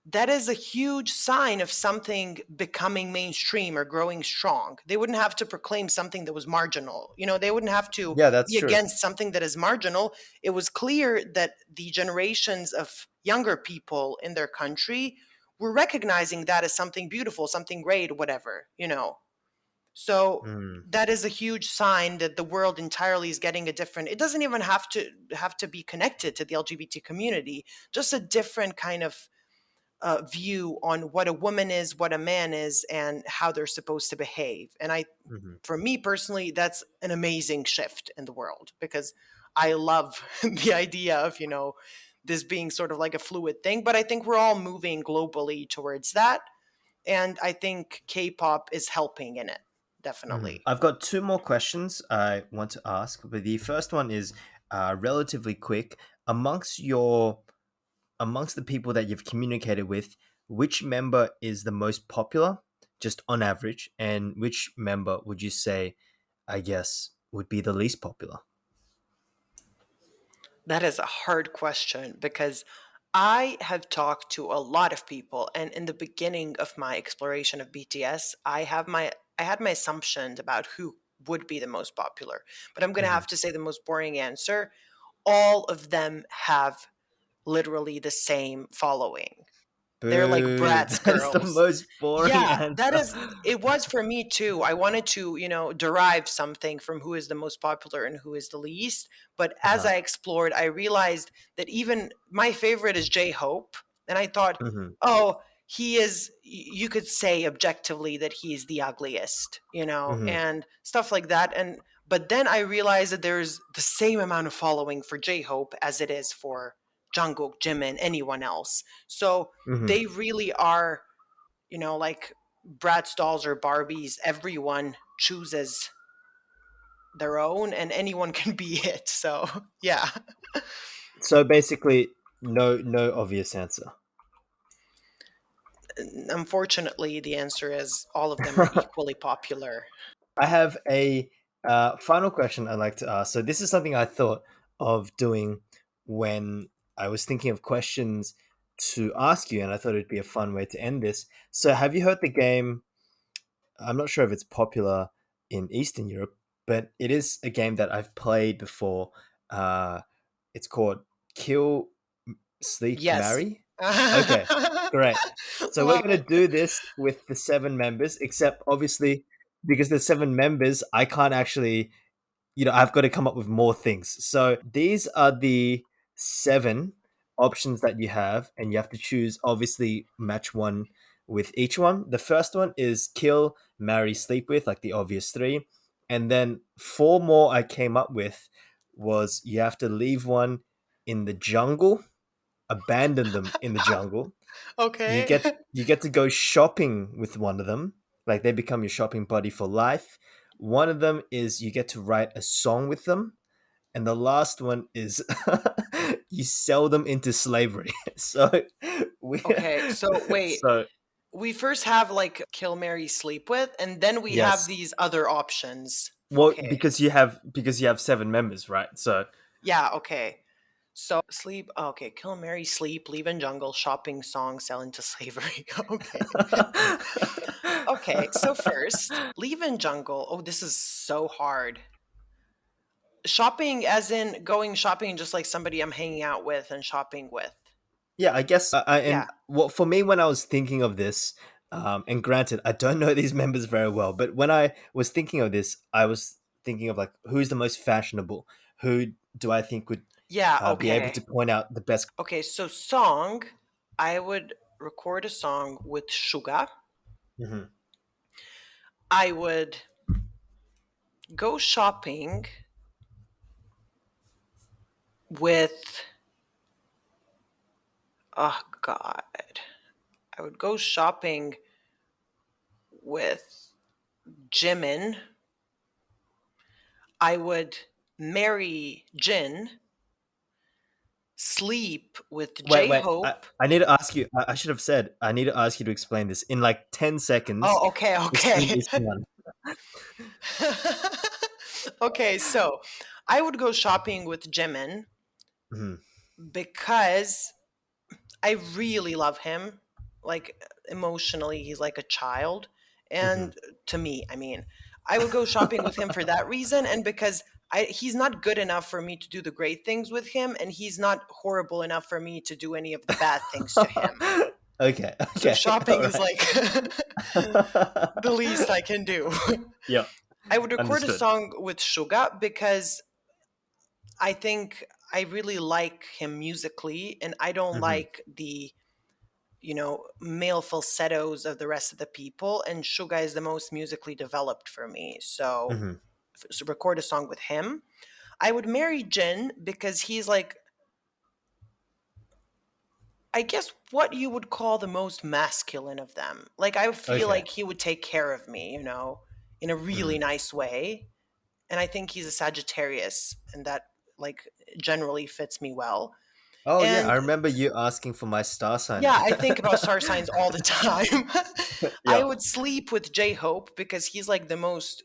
that is a huge sign of something becoming mainstream or growing strong. They wouldn't have to proclaim something that was marginal. They wouldn't have to Yeah, that's be true. against something that is marginal. It was clear that the generations of younger people in their country were recognizing that as something beautiful, something great, whatever. So Mm, that is a huge sign that the world entirely is getting a different, it doesn't even have to be connected to the LGBT community, just a different kind of view on what a woman is, what a man is, and how they're supposed to behave. And mhm, for me personally, that's an amazing shift in the world because I love the idea of, this being sort of like a fluid thing. But I think we're all moving globally towards that. And I think K pop is helping in it, mhm. definitely. I've got two more questions I want to ask, but the first one is relatively quick. Amongst your amongst the people that you've communicated with, which member is the most popular, just on average, and which member would you say, I guess, would be the least popular? That is a hard question because I have talked to a lot of people, and in the beginning of my exploration of BTS, I had my assumptions about who would be the most popular. But I'm going to Mhm. have to say the most boring answer. All of them have literally the same following. They're like Boo! Bratz That is the girls. most boring Yeah, that answer. is it was for me too. I wanted to, derive something from who is the most popular and who is the least. But as Uh-huh. I explored, I realized that even my favorite is J Hope. And I thought, Mhm. oh, he is, you could say objectively that he's the ugliest, Mhm. and stuff like that. But then I realized that there's the same amount of following for J Hope as it is for Jungkook, Jimin, anyone else. So Mhm. they really are, like Bratz dolls or Barbies, everyone chooses their own and anyone can be it. So, yeah. So basically, no obvious answer. Unfortunately, the answer is all of them are equally popular. I have a final question I'd like to ask. So this is something I thought of doing when I was thinking of questions to ask you, and I thought it'd be a fun way to end this. So have you heard the game? I'm not sure if it's popular in Eastern Europe, but it is a game that I've played before. Uh, it's called Kill, Sleep, Yes. Marry. Okay, great. So we're Love gonna it. do this with the seven members, except obviously because there's seven members, I can't actually, I've got to come up with more things. So these are the seven options that you have, and you have to choose, obviously, match one with each one. The first one is kill, marry, sleep with, like the obvious three. And then four more I came up with was you have to leave one in the jungle, abandon them in the jungle. You Okay. get you get to go shopping with one of them, like they become your shopping buddy for life. One of them is you get to write a song with them, and the last one is you sell them into slavery. So we Okay. So, wait. so We first have like kill, Mary, sleep with, and then we have yes. these other options. Well, Okay. because you have seven members, right? So Yeah, okay. So sleep, okay, kill, Mary, sleep, leave in jungle, shopping, song, sell into slavery. Okay. Okay, so first, leave in jungle. Oh, this is so hard. Shopping as in going shopping just like somebody I'm hanging out with and shopping with. Yeah, I guess. Yeah. And what for me when I was thinking of this, and granted, I don't know these members very well, but when I was thinking of this, I was thinking of like who's the most fashionable. Who do I think would Yeah, be able to okay. point out the best? Okay, so song, I would record a song with Suga. Mhm. I would go shopping with, oh God. I would go shopping with Jimin. I would marry Jin, sleep with Wait, J wait. I, Hope. I need to ask you. I should have said. I need to ask you to explain this in like 10 seconds. Oh, okay, Explain okay. each one. Okay, so I would go shopping with Jimin Mhm. because I really love him. Like emotionally, he's like a child. Mhm. And to me, I mean, I would go shopping with him for that reason and because he's not good enough for me to do the great things with him, and he's not horrible enough for me to do any of the bad things to him. Okay. So Okay. All shopping is right. like the least I can do. Yeah. I would record a Understood. song with Suga because I think I really like him musically, and I don't Mhm. like the male falsettos of the rest of the people. And Suga is the most musically developed for me, so, Mhm. so record a song with him. I would marry Jin because he's like, I guess what you would call the most masculine of them. Like I feel Okay. like he would take care of me, in a really Mhm. nice way. And I think he's a Sagittarius, and that like generally fits me well. Oh yeah, I And remember you asking for my star sign. yeah, I think about star signs all the time. I Yeah. would sleep with J Hope because he's like the most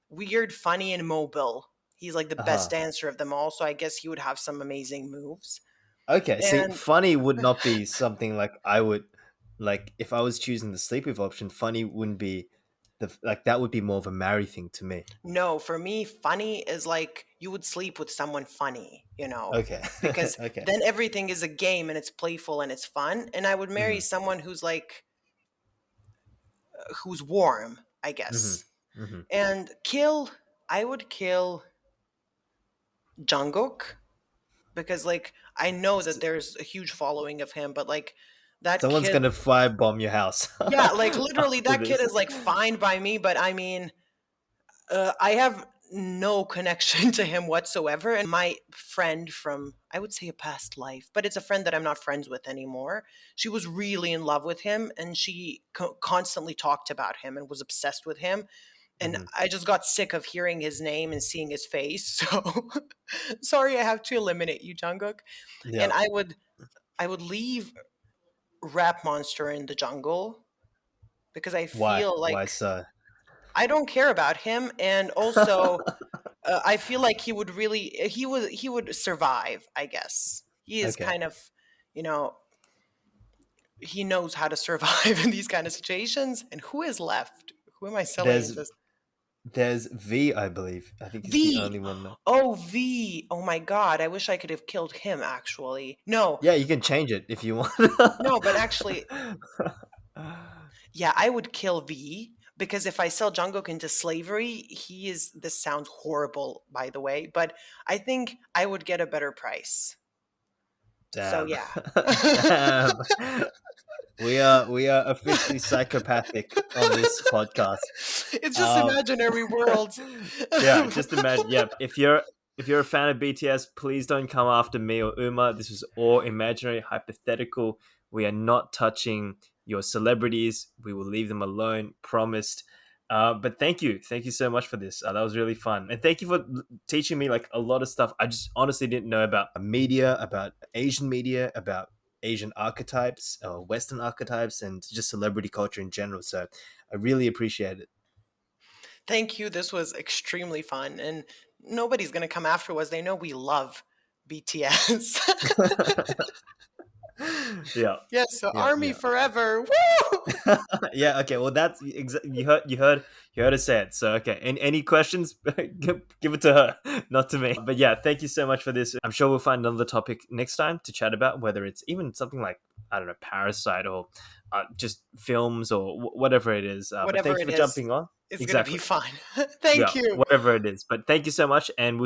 weird, funny, and mobile. He's like the best Uh-huh. dancer of them all, so I guess he would have some amazing moves. Okay, see, And funny would not be something like I would like if I was choosing the sleep with option, funny wouldn't be like that would be more of a marry thing to me. no, for me, funny is like you would sleep with someone funny, Okay. because Okay. then everything is a game and it's playful and it's fun. And I would marry Mhm. someone who's like, who's warm, I Mhm. guess. Mhm. And I would kill Jungkook because like I know that S- there's a huge following of him, but like that Someone's kid, gonna firebomb your house yeah, like literally after that kid this. is like fine by me, but I mean, I have no connection to him whatsoever. And my friend from, I would say, a past life, but it's a friend that I'm not friends with anymore. She was really in love with him, and she constantly talked about him and was obsessed with him. And Mhm. I just got sick of hearing his name and seeing his face. So sorry, I have to eliminate you, Jungkook. And Yeah. I would leave Rap Monster in the jungle because I Why? feel Why like so? I don't care about him, and also I feel like he would survive. I guess he is Okay. kind of, you know, he knows how to survive in these kind of situations. And who is left? Who am I selling in There's this? there's V, I believe. I think he's the V. only one that. Oh, V. Oh my God. I wish I could have killed him. Actually, no, Yeah, you can change it if you want. no. But actually, yeah, I would kill V because if I sell Jungkook into slavery, he is. This sounds horrible, by the way, but I think I would get a better price. So Damn. yeah. Damn. We are officially psychopathic on this podcast. It's just Um, imaginary worlds. yeah, just imagine. Yeah, if you're a fan of BTS, please don't come after me or Uma. This is all imaginary, hypothetical. We are not touching your celebrities. We will leave them alone. Promised. But thank you so much for this. That was really fun, and thank you for teaching me like a lot of stuff. I just honestly didn't know about media, about Asian media, about Asian archetypes, Western archetypes, and just celebrity culture in general. So I really appreciate it. Thank you. This was extremely fun. And nobody's going to come after us. They know we love BTS. Yeah, Yes, so yeah, army yeah. forever. Woo! Yeah. Okay. Well, that's you heard her say it. So okay. Any questions? Give it to her, not to me. But yeah, thank you so much for this. I'm sure we'll find another topic next time to chat about, whether it's even something like, I don't know, Parasite, or just films, or whatever it is. But Whatever thank you it for is, jumping on. it's gonna be Exactly. fine. Yeah, Thank you. whatever it is. But thank you so much, and we'll